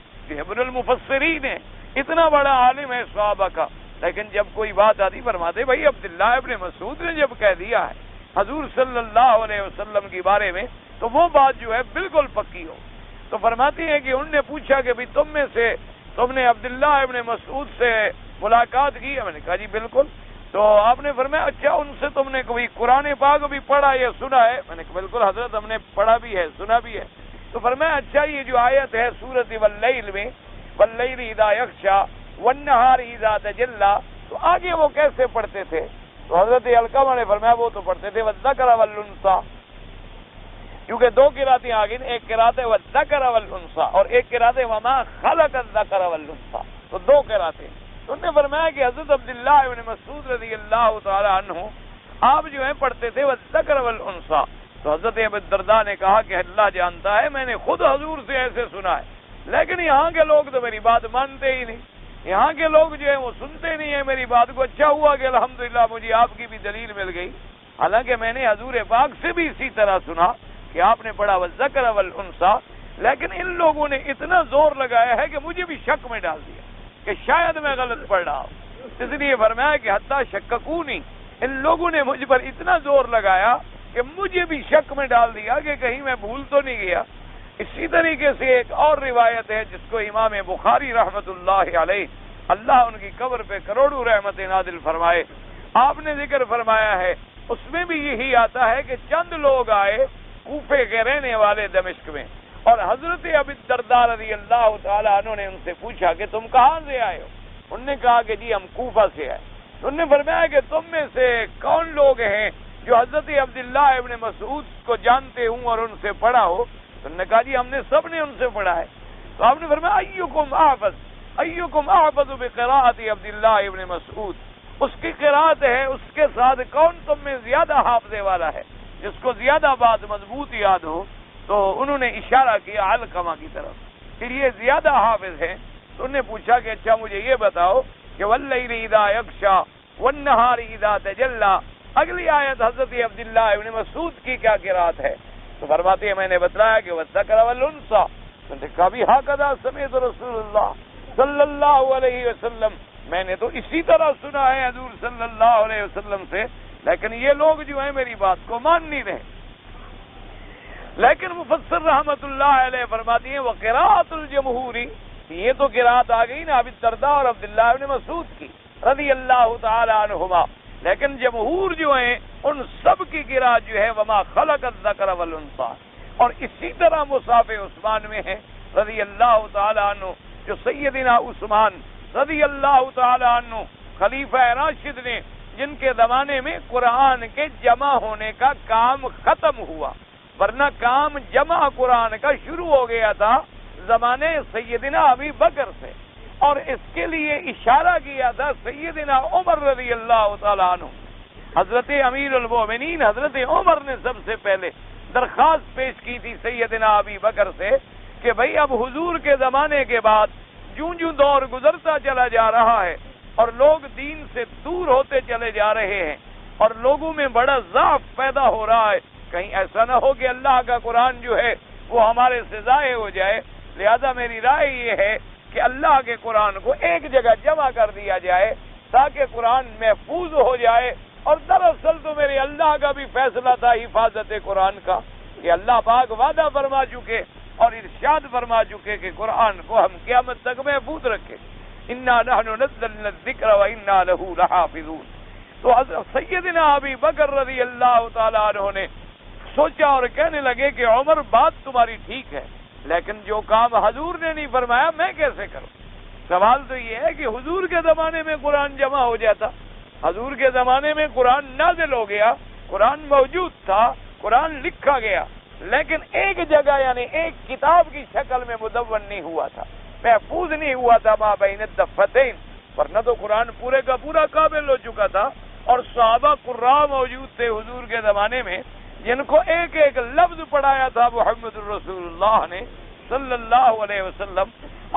ابن المفسرین ہیں، اتنا بڑا عالم ہے صحابہ کا، لیکن جب کوئی بات آتی فرماتے بھائی عبداللہ ابن مسعود نے جب کہہ دیا ہے حضور صلی اللہ علیہ وسلم کے بارے میں تو وہ بات جو ہے بالکل پکی ہو۔ تو فرماتے ہیں کہ انہوں نے پوچھا کہ تم میں سے تم نے عبداللہ ابن مسعود سے ملاقات کی؟ میں نے کہا جی بالکل۔ تو آپ نے فرمایا اچھا ان سے تم نے کبھی قرآن پاک بھی پڑھا یا سنا ہے؟ میں نے کہا بالکل حضرت ہم نے پڑھا بھی ہے سنا بھی ہے۔ تو فرمایا اچھا یہ جو آیت ہے سورۃ واللیل میں واللیل اذا یغشی والنہار اذا تجلی، تو آگے وہ کیسے پڑھتے تھے؟ تو حضرت علقمہ نے فرمایا وہ تو پڑھتے تھے والذکر والانثی، کیونکہ دو قراتیں آگے، ایک قرات ہے والذکر والانثی اور ایک قرات ہے وما خلق الذکر والانثی، تو دو قراتیں۔ تو انہوں نے فرمایا کہ حضرت عبداللہ ابن مسعود رضی اللہ تعالی عنہ آپ جو ہیں پڑھتے تھے والذکر والانثی۔ تو حضرت ابی الدرداء نے کہا کہ اللہ جانتا ہے میں نے خود حضور سے ایسے سنا ہے، لیکن یہاں کے لوگ تو میری بات مانتے ہی نہیں، یہاں کے لوگ جو ہیں وہ سنتے نہیں ہیں میری بات کو۔ اچھا ہوا کہ الحمدللہ مجھے آپ کی بھی دلیل مل گئی، حالانکہ میں نے حضور پاک سے بھی اسی طرح سنا کہ آپ نے پڑھا والذکر والانثی، لیکن ان لوگوں نے اتنا زور لگایا ہے کہ مجھے بھی شک میں ڈال دیا کہ شاید میں غلط پڑھ رہا ہوں، اس لیے فرمایا کہ حتی شککونی، ان لوگوں نے مجھ پر اتنا زور لگایا کہ مجھے بھی شک میں ڈال دیا کہ کہیں میں بھول تو نہیں گیا۔ اسی طریقے سے ایک اور روایت ہے جس کو امام بخاری رحمت اللہ علیہ، اللہ ان کی قبر پہ کروڑوں رحمت نازل فرمائے، آپ نے ذکر فرمایا ہے، اس میں بھی یہی آتا ہے کہ چند لوگ آئے کوفے کے رہنے والے دمشق میں، اور حضرت ابی الدرداء رضی اللہ تعالیٰ عنہ نے ان سے پوچھا کہ تم کہاں سے آئے ہو؟ انہوں نے کہا کہ جی ہم کوفہ سے آئے۔ انہوں نے فرمایا کہ تم میں سے کون لوگ ہیں جو حضرت عبداللہ ابن مسعود کو جانتے ہوں اور ان سے پڑھا ہو؟ انہوں نے کہا جی ہم نے سب نے ان سے پڑھا ہے۔ تو آپ نے فرمایا ایکم احفظ بقراءت عبداللہ ابن مسعود، اس کی قراءت ہے اس کے ساتھ کون تم میں زیادہ حافظے والا ہے، جس کو زیادہ بات مضبوط یاد ہو؟ تو انہوں نے اشارہ کیا علقمہ کی طرف، پھر یہ زیادہ حافظ ہیں۔ تو انہوں نے پوچھا کہ اچھا مجھے یہ بتاؤ کہ واللیل اذا یغشی والنہار اذا تجلی، اگلی آیت حضرت عبداللہ ابن مسعود کی کیا قرات ہے؟ تو فرماتے ہیں میں نے بتلایا کہ وَالذَّكَرَ وَالْأُنثَىٰ، میں نے کہا بھی ہَكَذَا سَمِعْتُ رسول اللہ صلی اللہ علیہ وسلم، میں نے تو اسی طرح سنا ہے حضور صلی اللہ علیہ وسلم سے، لیکن یہ لوگ جو ہیں میری بات کو مان نہیں رہے۔ لیکن مفسر رحمت اللہ علیہ فرماتی ہیں وقراءۃ الجمہوری، یہ تو قرات آ گئی نا ابی الدرداء اور عبداللہ ابن مسعود کی رضی اللہ تعالی عنہما، لیکن جمہور جو ہیں ان سب کی قرات جو ہے وما خلق الذکر والانثیٰ، اور اسی طرح مصحف عثمان میں ہے رضی اللہ تعالی عنہ، جو سیدنا عثمان رضی اللہ تعالی عنہ خلیفہ راشد نے، جن کے زمانے میں قرآن کے جمع ہونے کا کام ختم ہوا، ورنہ کام جمع قرآن کا شروع ہو گیا تھا زمانے سیدنا ابی بکر سے، اور اس کے لیے اشارہ کیا تھا سیدنا عمر رضی اللہ تعالی عنہ۔ حضرت امیر المومنین حضرت عمر نے سب سے پہلے درخواست پیش کی تھی سیدنا ابی بکر سے کہ بھئی اب حضور کے زمانے کے بعد جوں جوں دور گزرتا چلا جا رہا ہے اور لوگ دین سے دور ہوتے چلے جا رہے ہیں اور لوگوں میں بڑا ضعف پیدا ہو رہا ہے، کہیں ایسا نہ ہو کہ اللہ کا قرآن جو ہے وہ ہمارے سے ضائع ہو جائے، لہذا میری رائے یہ ہے کہ اللہ کے قرآن کو ایک جگہ جمع کر دیا جائے تاکہ قرآن محفوظ ہو جائے۔ اور دراصل تو میرے اللہ کا بھی فیصلہ تھا حفاظت قرآن کا، کہ اللہ پاک وعدہ فرما چکے اور ارشاد فرما چکے کہ قرآن کو ہم قیامت تک محفوظ رکھیں، انا نحن نزلنا الذکر وانا لہ لحافظون۔ تو سیدنا ابی بکر رضی اللہ تعالیٰ عنہ نے سوچا اور کہنے لگے کہ عمر بات تمہاری ٹھیک ہے، لیکن جو کام حضور نے نہیں فرمایا میں کیسے کروں؟ سوال تو یہ ہے کہ حضور کے زمانے میں قرآن جمع ہو جاتا، حضور کے زمانے میں قرآن نازل ہو گیا، قرآن موجود تھا، قرآن لکھا گیا، لیکن ایک جگہ یعنی ایک کتاب کی شکل میں مدون نہیں ہوا تھا، محفوظ نہیں ہوا تھا ما بین الدفتین، ورنہ تو قرآن پورے کا پورا قابل ہو چکا تھا، اور صحابہ قراء موجود تھے حضور کے زمانے میں جن کو ایک ایک لفظ پڑھایا تھا محمد الرسول اللہ نے صلی اللہ علیہ وسلم،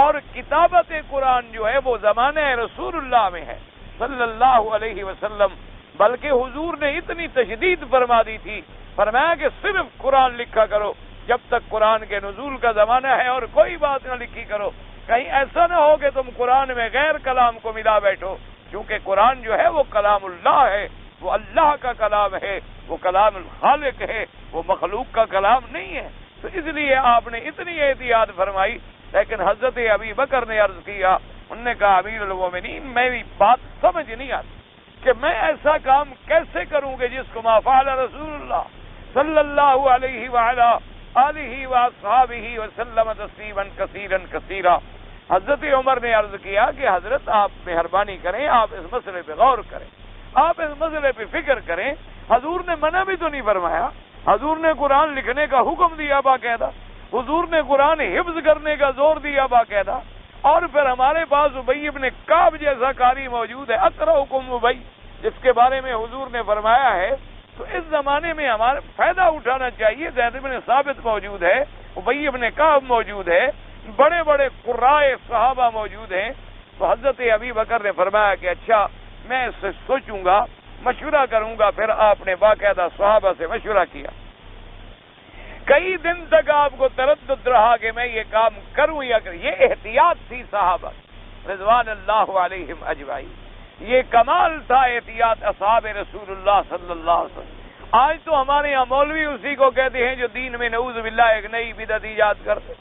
اور کتابت قرآن جو ہے وہ زمانہ رسول اللہ میں ہے صلی اللہ علیہ وسلم، بلکہ حضور نے اتنی تشدید فرما دی تھی، فرمایا کہ صرف قرآن لکھا کرو جب تک قرآن کے نزول کا زمانہ ہے، اور کوئی بات نہ لکھی کرو، کہیں ایسا نہ ہو کہ تم قرآن میں غیر کلام کو ملا بیٹھو، کیونکہ قرآن جو ہے وہ کلام اللہ ہے، وہ اللہ کا کلام ہے، وہ کلام الخالق ہے، وہ مخلوق کا کلام نہیں ہے۔ تو اس لیے آپ نے اتنی احتیاط فرمائی، لیکن حضرت ابی بکر نے عرض کیا، انہوں نے کہا امیر المومنین میری بات سمجھ نہیں آتی کہ میں ایسا کام کیسے کروں گے جس کو ما فعل رسول اللہ صلی اللہ علیہ وعلی آلہ واصحابہ وسلم تسلیما کثیرا کثیرا۔ حضرت عمر نے عرض کیا کہ حضرت آپ مہربانی کریں، آپ اس مسئلے پہ غور کریں، آپ اس مسئلے پہ فکر کریں، حضور نے منع بھی تو نہیں فرمایا، حضور نے قرآن لکھنے کا حکم دیا باقاعدہ، حضور نے قرآن حفظ کرنے کا زور دیا باقاعدہ، اور پھر ہمارے پاس ابی ابن کعب جیسا قاری موجود ہے، اقرؤکم ابی، جس کے بارے میں حضور نے فرمایا ہے، تو اس زمانے میں ہمارا فائدہ اٹھانا چاہیے۔ زید بن ثابت موجود ہے، ابی ابن کعب موجود ہے، بڑے بڑے قراء صحابہ موجود ہیں۔ تو حضرت ابی بکر نے فرمایا کہ اچھا میں اس سے سوچوں گا، مشورہ کروں گا۔ پھر آپ نے باقاعدہ صحابہ سے مشورہ کیا، کئی دن تک آپ کو تردد رہا کہ میں یہ کام کروں یا کروں، یہ احتیاط تھی صحابہ رضوان اللہ علیہم اجمعین، یہ کمال تھا احتیاط اصحاب رسول اللہ صلی اللہ علیہ وسلم۔ آج تو ہمارے یہاں مولوی اسی کو کہتے ہیں جو دین میں نعوذ باللہ ایک نئی بدعت ایجاد کرتے،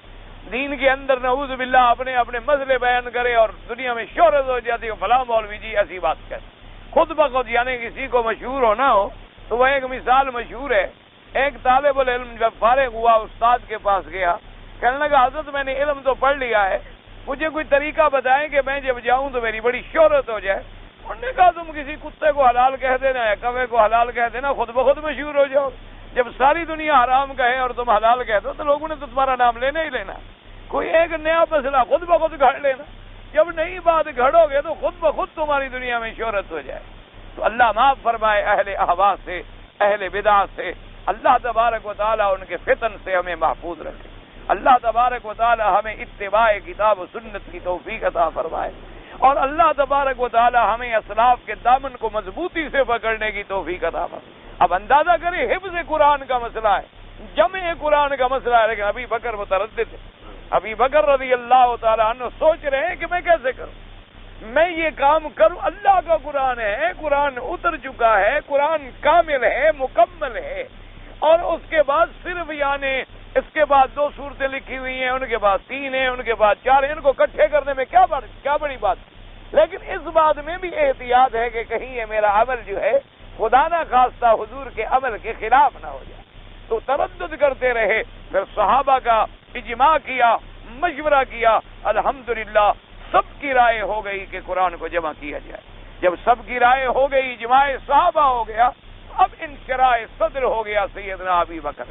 دین کے اندر نعوذ باللہ اپنے اپنے مسئلے بیان کرے اور دنیا میں شہرت ہو جاتی ہے، فلاں مولوی جی ایسی بات کہتے خود بخود، یعنی کسی کو مشہور ہونا ہو تو وہ ایک مثال مشہور ہے۔ ایک طالب العلم جب فارغ ہوا استاد کے پاس گیا، کہنے لگا حضرت میں نے علم تو پڑھ لیا ہے، مجھے کوئی طریقہ بتائیں کہ میں جب جاؤں تو میری بڑی شہرت ہو جائے۔ انہوں نے کہا تم کسی کتے کو حلال کہہ دینا یا کوے کو حلال کہہ دینا، خود بخود مشہور ہو جاؤ۔ جب ساری دنیا حرام کہے اور تم حلال کہہ دو تو لوگوں نے تو تمہارا نام لینا ہی لینا، کوئی ایک نیا مسئلہ خود بخود گھڑ لینا، جب نئی بات گھڑو گے تو خود بخود تمہاری دنیا میں شہرت ہو جائے۔ تو اللہ معاف فرمائے اہل اہوا سے، اہل بدعت سے، اللہ تبارک و تعالی ان کے فتن سے ہمیں محفوظ رکھے، اللہ تبارک و تعالی ہمیں اتباع کتاب و سنت کی توفیق عطا فرمائے، اور اللہ تبارک و تعالی ہمیں اسلاف کے دامن کو مضبوطی سے پکڑنے کی توفیق عطا فرمائے۔ اب اندازہ کریں، حفظ قرآن کا مسئلہ ہے، جمع قرآن کا مسئلہ ہے، لیکن ابھی بکر متردد ہے۔ ابھی بکر رضی اللہ تعالیٰ عنہ سوچ رہے ہیں کہ میں کیسے کروں، میں یہ کام کروں، اللہ کا قرآن ہے، قرآن اتر چکا ہے، قرآن کامل ہے، مکمل ہے، اور اس کے بعد صرف یعنی اس کے بعد 2 صورتیں لکھی ہوئی ہیں، ان کے بعد 3 ہیں، ان کے بعد 4 ہیں، ان کو اکٹھے کرنے میں کیا بڑی بات، لیکن اس بات میں بھی احتیاط ہے کہ کہیں یہ میرا عمل جو ہے خدا نہ خواستہ حضور کے عمل کے خلاف نہ ہو جائے، تو تردد کرتے رہے۔ پھر صحابہ کا اجماع کیا، مشورہ کیا، الحمدللہ سب کی رائے ہو گئی کہ قرآن کو جمع کیا جائے۔ جب سب کی رائے ہو گئی، اجماع صحابہ ہو گیا، اب انشراح صدر ہو گیا سیدنا ابی بکر،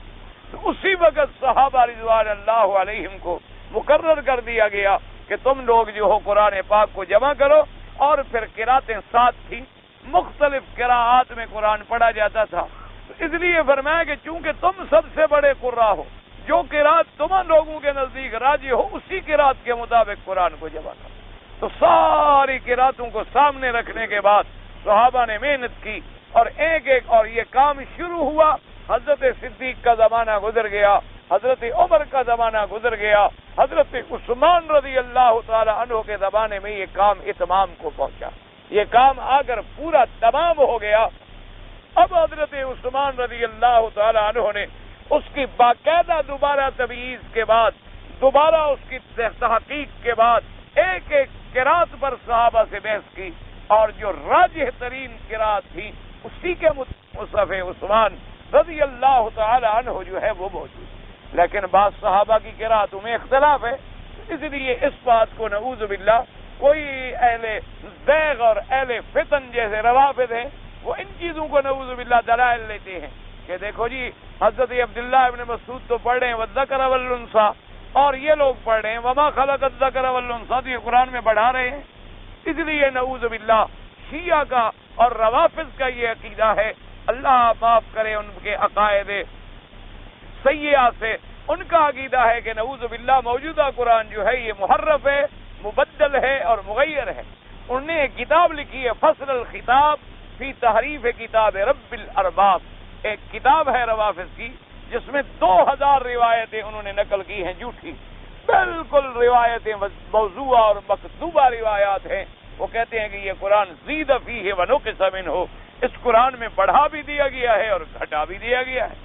تو اسی وقت صحابہ رضوان اللہ علیہم کو مقرر کر دیا گیا کہ تم لوگ جو ہو قرآن پاک کو جمع کرو، اور پھر قراتیں 7 تھیں، مختلف قراءات میں قرآن پڑھا جاتا تھا، تو اس لیے فرمایا کہ چونکہ تم سب سے بڑے قراء ہو، جو قرات تم لوگوں کے نزدیک راجی ہو اسی قرات کے مطابق قرآن کو جمع کرو۔ تو ساری قراتوں کو سامنے رکھنے کے بعد صحابہ نے محنت کی، اور اور یہ کام شروع ہوا۔ حضرت صدیق کا زمانہ گزر گیا، حضرت عمر کا زمانہ گزر گیا، حضرت عثمان رضی اللہ تعالی عنہ کے زمانے میں یہ کام اتمام کو پہنچا، یہ کام اگر پورا تمام ہو گیا، اب حضرت عثمان رضی اللہ تعالی عنہ نے اس کی باقاعدہ دوبارہ تمییز کے بعد، دوبارہ اس کی تحقیق کے بعد ایک قرات پر صحابہ سے بحث کی، اور جو راجح ترین قرات تھی اسی کے مصحف عثمان رضی اللہ تعالی عنہ جو ہے وہ موجود، لیکن بعض صحابہ کی قراتوں میں اختلاف ہے، اس لیے اس بات کو نعوذ باللہ کوئی اہل زیغ اور اہل فتن جیسے روافض ہیں، وہ ان چیزوں کو نعوذ باللہ دلائل لیتے ہیں کہ دیکھو جی حضرت عبداللہ ابن مسعود تو پڑھ رہے ہیں والذکر والانثیٰ، اور یہ لوگ پڑھ رہے ہیں وما خلق الذکر والانثیٰ، تو یہ قرآن میں بڑھا رہے ہیں۔ اس لیے نعوذ باللہ شیعہ کا اور روافض کا یہ عقیدہ ہے، اللہ معاف کرے ان کے عقائد سیئہ سے، ان کا عقیدہ ہے کہ نعوذ باللہ موجودہ قرآن جو ہے یہ محرف ہے، مبدل ہے اور مغیر ہے۔ انہوں نے ایک کتاب لکھی ہے فصل الخطاب فی تحریف کتاب رب الارباب، ایک کتاب ہے روافض کی جس میں 2000 روایتیں انہوں نے نقل کی ہیں جھوٹی، بالکل روایتیں موضوعہ اور مکذوبہ روایات ہیں۔ وہ کہتے ہیں کہ یہ قرآن زید فیہ ونقص منہ، اس قرآن میں بڑھا بھی دیا گیا ہے اور گھٹا بھی دیا گیا ہے،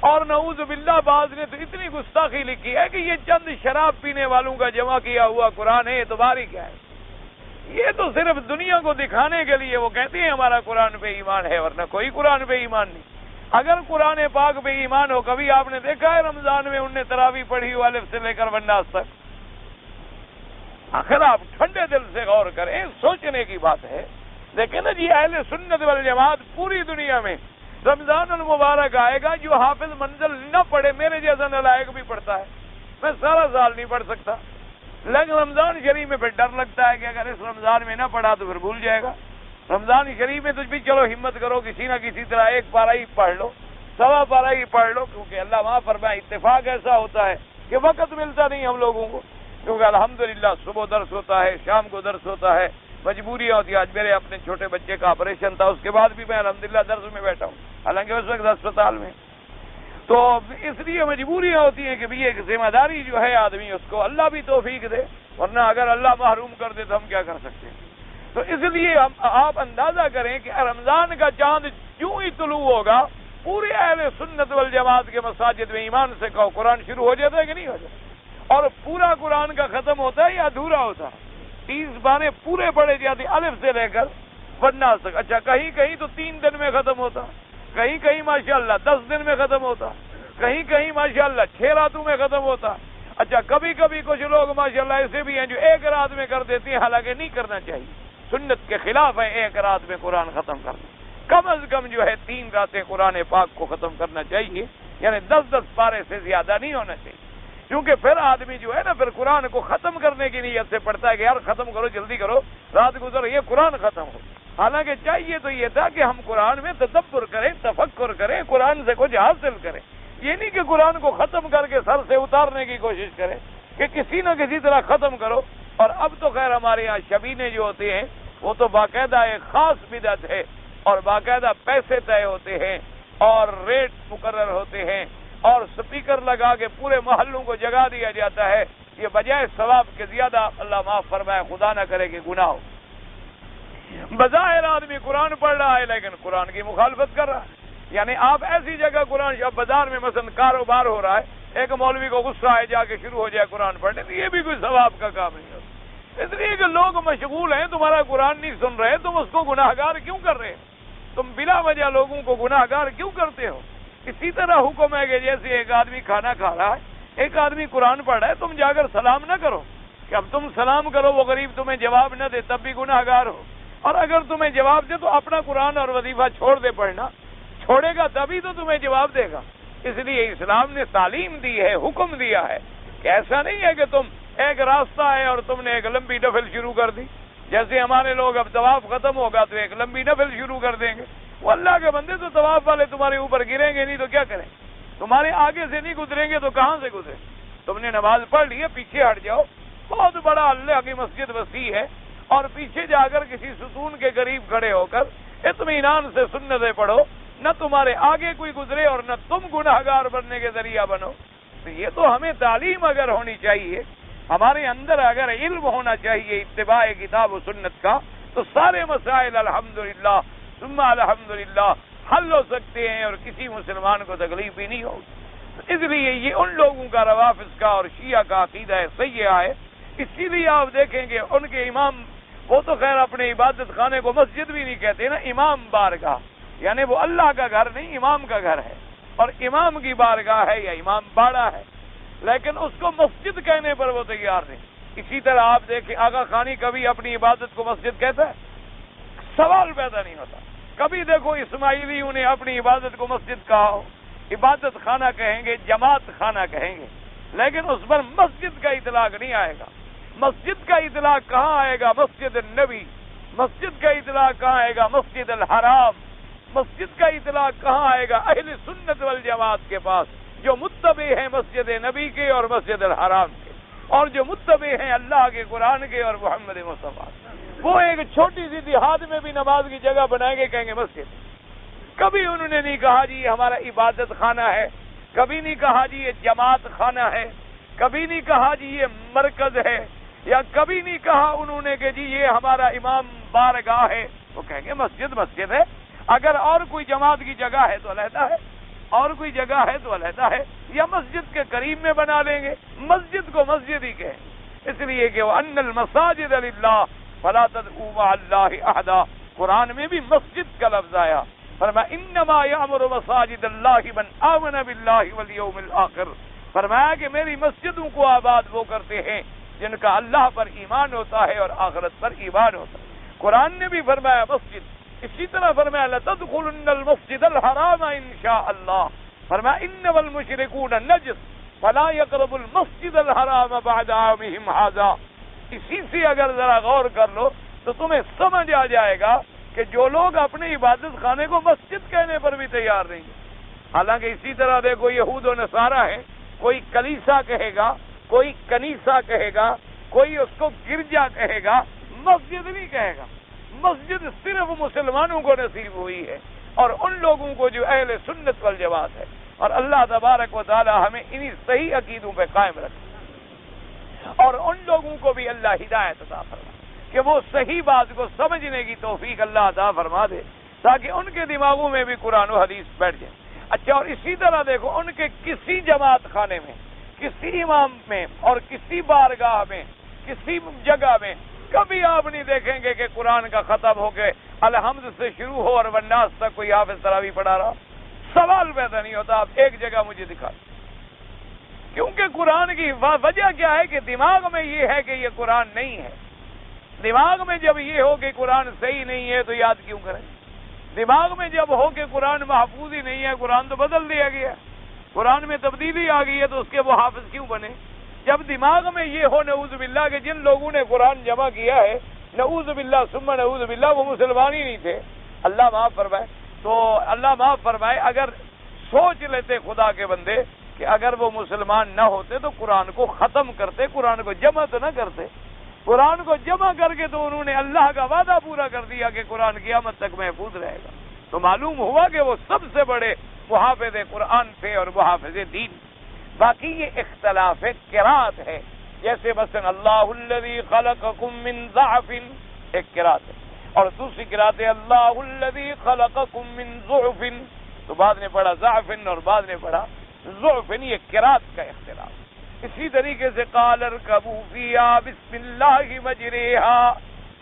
اور نعوذ باللہ بعض نے تو اتنی گستاخی لکھی ہے کہ یہ چند شراب پینے والوں کا جمع کیا ہوا قرآن ہے، اعتبار ہی کیا ہے؟ یہ تو صرف دنیا کو دکھانے کے لیے وہ کہتے ہیں ہمارا قرآن پہ ایمان ہے، ورنہ کوئی قرآن پہ ایمان نہیں۔ اگر قرآن پاک پہ ایمان ہو، کبھی آپ نے دیکھا ہے رمضان میں انہوں نے تراویح پڑھی ہو الف سے لے کر والناس تک؟ آخر آپ ٹھنڈے دل سے غور کریں، سوچنے کی بات ہے۔ دیکھیں نا جی، اہل سنت والجماعت پوری دنیا میں رمضان المبارک آئے گا، جو حافظ منزل نہ پڑھے، میرے جیسا نالائق بھی پڑھتا ہے، میں سارا سال نہیں پڑھ سکتا، لیکن رمضان شریف میں پھر ڈر لگتا ہے کہ اگر اس رمضان میں نہ پڑھا تو پھر بھول جائے گا۔ رمضان شریف میں تجھ بھی چلو ہمت کرو، کسی نہ کسی طرح 1 پارہ ہی پڑھ لو، 1.25 پارہ ہی پڑھ لو، کیونکہ اللہ معاف فرمائے اتفاق ایسا ہوتا ہے کہ وقت ملتا نہیں ہم لوگوں کو، کیونکہ الحمدللہ صبح درس ہوتا ہے، شام کو درس ہوتا ہے، مجبوریاں ہوتی ہے۔ آج میرے اپنے چھوٹے بچے کا آپریشن تھا، اس کے بعد بھی میں الحمدللہ درس میں بیٹھا ہوں، حالانکہ اس وقت اسپتال میں، تو اس لیے مجبوریاں ہوتی ہیں کہ بھی ایک ذمہ داری جو ہے آدمی اس کو اللہ بھی توفیق دے، ورنہ اگر اللہ محروم کر دے تو ہم کیا کر سکتے ہیں۔ تو اس لیے آپ اندازہ کریں کہ رمضان کا چاند جو ہی طلوع ہوگا، پورے اہل سنت والجماعت کے مساجد میں ایمان سے کہو قرآن شروع ہو جاتا ہے کہ نہیں ہو جاتا، اور پورا قرآن کا ختم ہوتا ہے یا ادھورا ہوتا ہے؟ 30 بارے پورے پڑھے جاتے الف سے لے کر والناس تک۔ اچھا کہیں کہیں تو 3 دن میں ختم ہوتا، کہیں کہیں ماشاءاللہ 10 دن میں ختم ہوتا، کہیں کہیں ماشاءاللہ 6 راتوں میں ختم ہوتا۔ اچھا کبھی کبھی کچھ لوگ ماشاءاللہ ایسے بھی ہیں جو 1 رات میں کر دیتے ہیں، حالانکہ نہیں کرنا چاہیے، سنت کے خلاف ہے 1 رات میں قرآن ختم کرنا۔ کم از کم جو ہے 3 راتیں قرآن پاک کو ختم کرنا چاہیے، یعنی 10 پارے سے زیادہ نہیں ہونا چاہیے، کیونکہ پھر آدمی جو ہے نا پھر قرآن کو ختم کرنے کی نیت سے پڑھتا ہے کہ یار ختم کرو، جلدی کرو، رات گزر یہ قرآن ختم ہو۔ حالانکہ چاہیے تو یہ تھا کہ ہم قرآن میں تدبر کریں، تفکر کریں، قرآن سے کچھ حاصل کریں، یہ نہیں کہ قرآن کو ختم کر کے سر سے اتارنے کی کوشش کریں کہ کسی نہ کسی طرح ختم کرو۔ اور اب تو خیر ہمارے یہاں شبینے جو ہوتے ہیں وہ تو باقاعدہ ایک خاص بدعت ہے، اور باقاعدہ پیسے طے ہوتے ہیں اور ریٹ مقرر ہوتے ہیں اور سپیکر لگا کے پورے محلوں کو جگا دیا جاتا ہے. یہ بجائے ثواب کے زیادہ اللہ معاف فرمائے، خدا نہ کرے کہ گناہ ہو. بظاہر آدمی قرآن پڑھ رہا ہے لیکن قرآن کی مخالفت کر رہا ہے. یعنی آپ ایسی جگہ قرآن شاہ بازار میں مثلا کاروبار ہو رہا ہے، ایک مولوی کو غصہ آئے جا کے شروع ہو جائے قرآن پڑھنے، تو یہ بھی کوئی ثواب کا کام نہیں ہوتا. اس لیے کہ لوگ مشغول ہیں، تمہارا قرآن نہیں سن رہے، تم اس کو گناہ گار کیوں کر رہے ہو؟ تم بلا وجہ لوگوں کو گناہ گار کیوں کرتے ہو؟ اسی طرح حکم ہے کہ جیسے ایک آدمی کھانا کھا رہا ہے، ایک آدمی قرآن پڑھ رہا ہے، تم جا کر سلام نہ کرو کہ اب تم سلام کرو، وہ غریب تمہیں جواب نہ دے تب بھی گناہ گار ہو. اور اگر تمہیں جواب دے تو اپنا قرآن اور وظیفہ چھوڑ دے پڑھنا، چھوڑے گا تبھی تو تمہیں جواب دے گا. اس لیے اسلام نے تعلیم دی ہے، حکم دیا ہے کہ ایسا نہیں ہے کہ تم ایک راستہ ہے اور تم نے ایک لمبی نفل شروع کر دی. جیسے ہمارے لوگ اب طواف ختم ہوگا تو ایک لمبی نفل شروع کر دیں گے. وہ اللہ کے بندے تو طواف والے تمہارے اوپر گریں گے نہیں تو کیا کریں؟ تمہارے آگے سے نہیں گزریں گے تو کہاں سے گزریں؟ تم نے نماز پڑھ لی ہے، پیچھے ہٹ جاؤ. بہت بڑا اللہ کی مسجد وسیع ہے، اور پیچھے جا کر کسی ستون کے قریب کھڑے ہو کر اطمینان سے سنتیں پڑھو، نہ تمہارے آگے کوئی گزرے اور نہ تم گناہ گار بننے کے ذریعہ بنو. تو یہ تو ہمیں تعلیم اگر ہونی چاہیے، ہمارے اندر اگر علم ہونا چاہیے اتباع کتاب و سنت کا، تو سارے مسائل الحمدللہ ثم الحمدللہ حل ہو سکتے ہیں اور کسی مسلمان کو تکلیف بھی نہیں ہوگی. اس لیے یہ ان لوگوں کا روافض کا اور شیعہ کا عقیدہ ہے، سیئہ ہے. اسی لیے آپ دیکھیں گے ان کے امام، وہ تو خیر اپنے عبادت خانے کو مسجد بھی نہیں کہتے نا، امام بارگاہ، یعنی وہ اللہ کا گھر نہیں، امام کا گھر ہے، اور امام کی بارگاہ ہے یا امام باڑہ ہے، لیکن اس کو مسجد کہنے پر وہ تیار نہیں. اسی طرح آپ دیکھیں آغا خانی کبھی اپنی عبادت کو مسجد کہتا ہے؟ سوال پیدا نہیں ہوتا. کبھی دیکھو اسماعیلیوں نے اپنی عبادت کو مسجد کہا ہو، عبادت خانہ کہیں گے، جماعت خانہ کہیں گے، لیکن اس پر مسجد کا اطلاق نہیں آئے گا. مسجد کا اطلاق کہاں آئے گا؟ مسجد النبی. مسجد کا اطلاق کہاں آئے گا؟ مسجد الحرام. مسجد کا اطلاق کہاں آئے گا؟ اہل سنت والجماعت کے پاس، جو متبع ہیں مسجد نبی کے اور مسجد الحرام کے، اور جو متبع ہیں اللہ کے قرآن کے اور محمد مصطفیٰ. وہ ایک چھوٹی سی دیہات میں بھی نماز کی جگہ بنائیں گے، کہیں گے مسجد. کبھی انہوں نے نہیں کہا جی یہ ہمارا عبادت خانہ ہے، کبھی نہیں کہا جی یہ جماعت خانہ ہے، کبھی نہیں کہا جی یہ مرکز ہے، یا کبھی نہیں کہا انہوں نے کہ جی یہ ہمارا امام بارگاہ ہے. وہ کہیں گے مسجد مسجد ہے. اگر اور کوئی جماعت کی جگہ ہے تو علیحدہ ہے، اور کوئی جگہ ہے تو علیحدہ ہے، یا مسجد کے قریب میں بنا لیں گے. مسجد کو مسجد ہی کہیں، اس لیے کہ وَأَنَّ الْمَسَاجِدَ لِلَّهِ فَلَا تَدْعُوا مَعَ اللَّهِ أَحَدًا. قرآن میں بھی مسجد کا لفظ آیا، فرمایا انما یأمر مساجد اللہ من آمن باللہ والیوم الآخر. فرمایا کہ میری مسجدوں کو آباد وہ کرتے ہیں جن کا اللہ پر ایمان ہوتا ہے اور آخرت پر ایمان ہوتا ہے. قرآن نے بھی فرمایا مسجد. اسی طرح فرمایا لتدخلن المسجد الحرام انشاء اللہ. فرمایا انما المشرکون نجس فلا يقربوا المسجد الحرام بعد عامهم هذا. اسی سے اگر ذرا غور کر لو تو تمہیں سمجھ آ جائے گا کہ جو لوگ اپنے عبادت خانے کو مسجد کہنے پر بھی تیار نہیں ہیں. حالانکہ اسی طرح دیکھو یہود و نصارہ ہے، کوئی کلیسا کہے گا، کوئی کنیسا کہے گا، کوئی اس کو گرجا کہے گا، مسجد نہیں کہے گا. مسجد صرف مسلمانوں کو نصیب ہوئی ہے اور ان لوگوں کو جو اہل سنت والجماعت ہے. اور اللہ تبارک و تعالی ہمیں انہی صحیح عقیدوں پہ قائم رکھے، اور ان لوگوں کو بھی اللہ ہدایت عطا فرمائے کہ وہ صحیح بات کو سمجھنے کی توفیق اللہ عطا فرما دے، تاکہ ان کے دماغوں میں بھی قرآن و حدیث بیٹھ جائے. اچھا، اور اسی طرح دیکھو ان کے کسی جماعت خانے میں، کسی امام میں اور کسی بارگاہ میں، کسی جگہ میں کبھی آپ نہیں دیکھیں گے کہ قرآن کا ختم ہو کے الحمد سے شروع ہو اور والناس تک کوئی حافظ تراویح پڑھا رہا. سوال پیدا نہیں ہوتا. آپ ایک جگہ مجھے دکھا، کیونکہ قرآن کی وجہ کیا ہے کہ دماغ میں یہ ہے کہ یہ قرآن نہیں ہے. دماغ میں جب یہ ہو کہ قرآن صحیح نہیں ہے تو یاد کیوں کریں؟ دماغ میں جب ہو کہ قرآن محفوظ ہی نہیں ہے، قرآن تو بدل دیا گیا، قرآن میں تبدیلی آ گئی ہے، تو اس کے وہ حافظ کیوں بنے؟ جب دماغ میں یہ ہو نعوذ باللہ کہ جن لوگوں نے قرآن جمع کیا ہے نعوذ باللہ ثم نعوذ باللہ وہ مسلمان ہی نہیں تھے، اللہ معاف فرمائے. تو اللہ معاف فرمائے، اگر سوچ لیتے خدا کے بندے کہ اگر وہ مسلمان نہ ہوتے تو قرآن کو ختم کرتے، قرآن کو جمع تو نہ کرتے. قرآن کو جمع کر کے تو انہوں نے اللہ کا وعدہ پورا کر دیا کہ قرآن قیامت تک محفوظ رہے گا. تو معلوم ہوا کہ وہ سب سے بڑے محافظ قرآن تھے اور محافظ دین. باقی یہ اختلاف قرات ہے، جیسے مثلا اللہ الذی خلقکم من ضعف ایک قرات ہے، اور دوسری قرات ہے اللہ الذی خلقکم من ضعف. تو بعد نے پڑھا ضعف اور بعد نے پڑھا ضعف. یہ قرات کا اختلاف. اسی طریقے سے قال اركبوا فيها بسم الله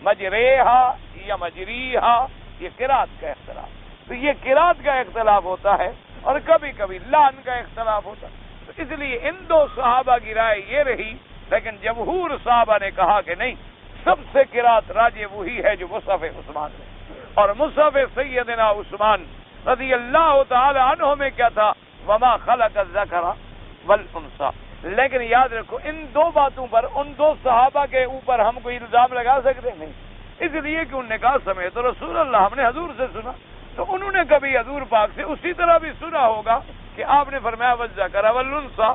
مجریہا یا مجریہا، یہ قرات کا اختلاف. تو یہ قرات کا اختلاف ہوتا ہے اور کبھی کبھی لان کا اختلاف ہوتا ہے. تو اس لیے ان دو صحابہ کی رائے یہ رہی، لیکن جمہور صحابہ نے کہا کہ نہیں، سب سے قرات راجح وہی ہے جو مصحف عثمان ہے. اور مصحف سیدنا عثمان رضی اللہ تعالی عنہ میں کیا تھا؟ وما خلق الذکر والانثى. لیکن یاد رکھو ان دو باتوں پر ان دو صحابہ کے اوپر ہم کوئی الزام لگا سکتے نہیں، اس لیے کہ انہوں نے کہا سمیت رسول اللہ، ہم نے حضور سے سنا. تو انہوں نے کبھی حضور پاک سے اسی طرح بھی سنا ہوگا کہ آپ نے فرمایا والذکر والانثى،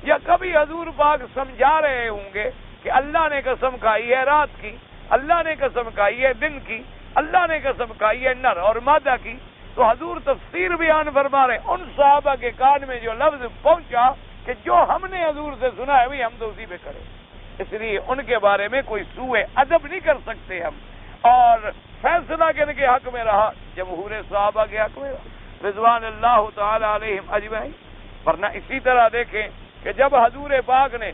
یا کبھی حضور پاک سمجھا رہے ہوں گے کہ اللہ نے قسم کھائی ہے رات کی، اللہ نے قسم کھائی ہے دن کی، اللہ نے قسم کھائی ہے نر اور مادہ کی. تو حضور تفسیر بیان فرما رہے ان صحابہ کے کان میں جو لفظ پہنچا کہ جو ہم نے حضور سے سنا ہے وہی ہم تو اسی پہ کریں. اس لیے ان کے بارے میں کوئی سوء ادب نہیں کر سکتے ہم. اور فیصلہ کن کے حق میں رہا؟ جمہور صحابہ کے حق میں رہا رضوان اللہ تعالی علیہم اجمعین. ورنہ اسی طرح دیکھیں کہ جب حضور پاک نے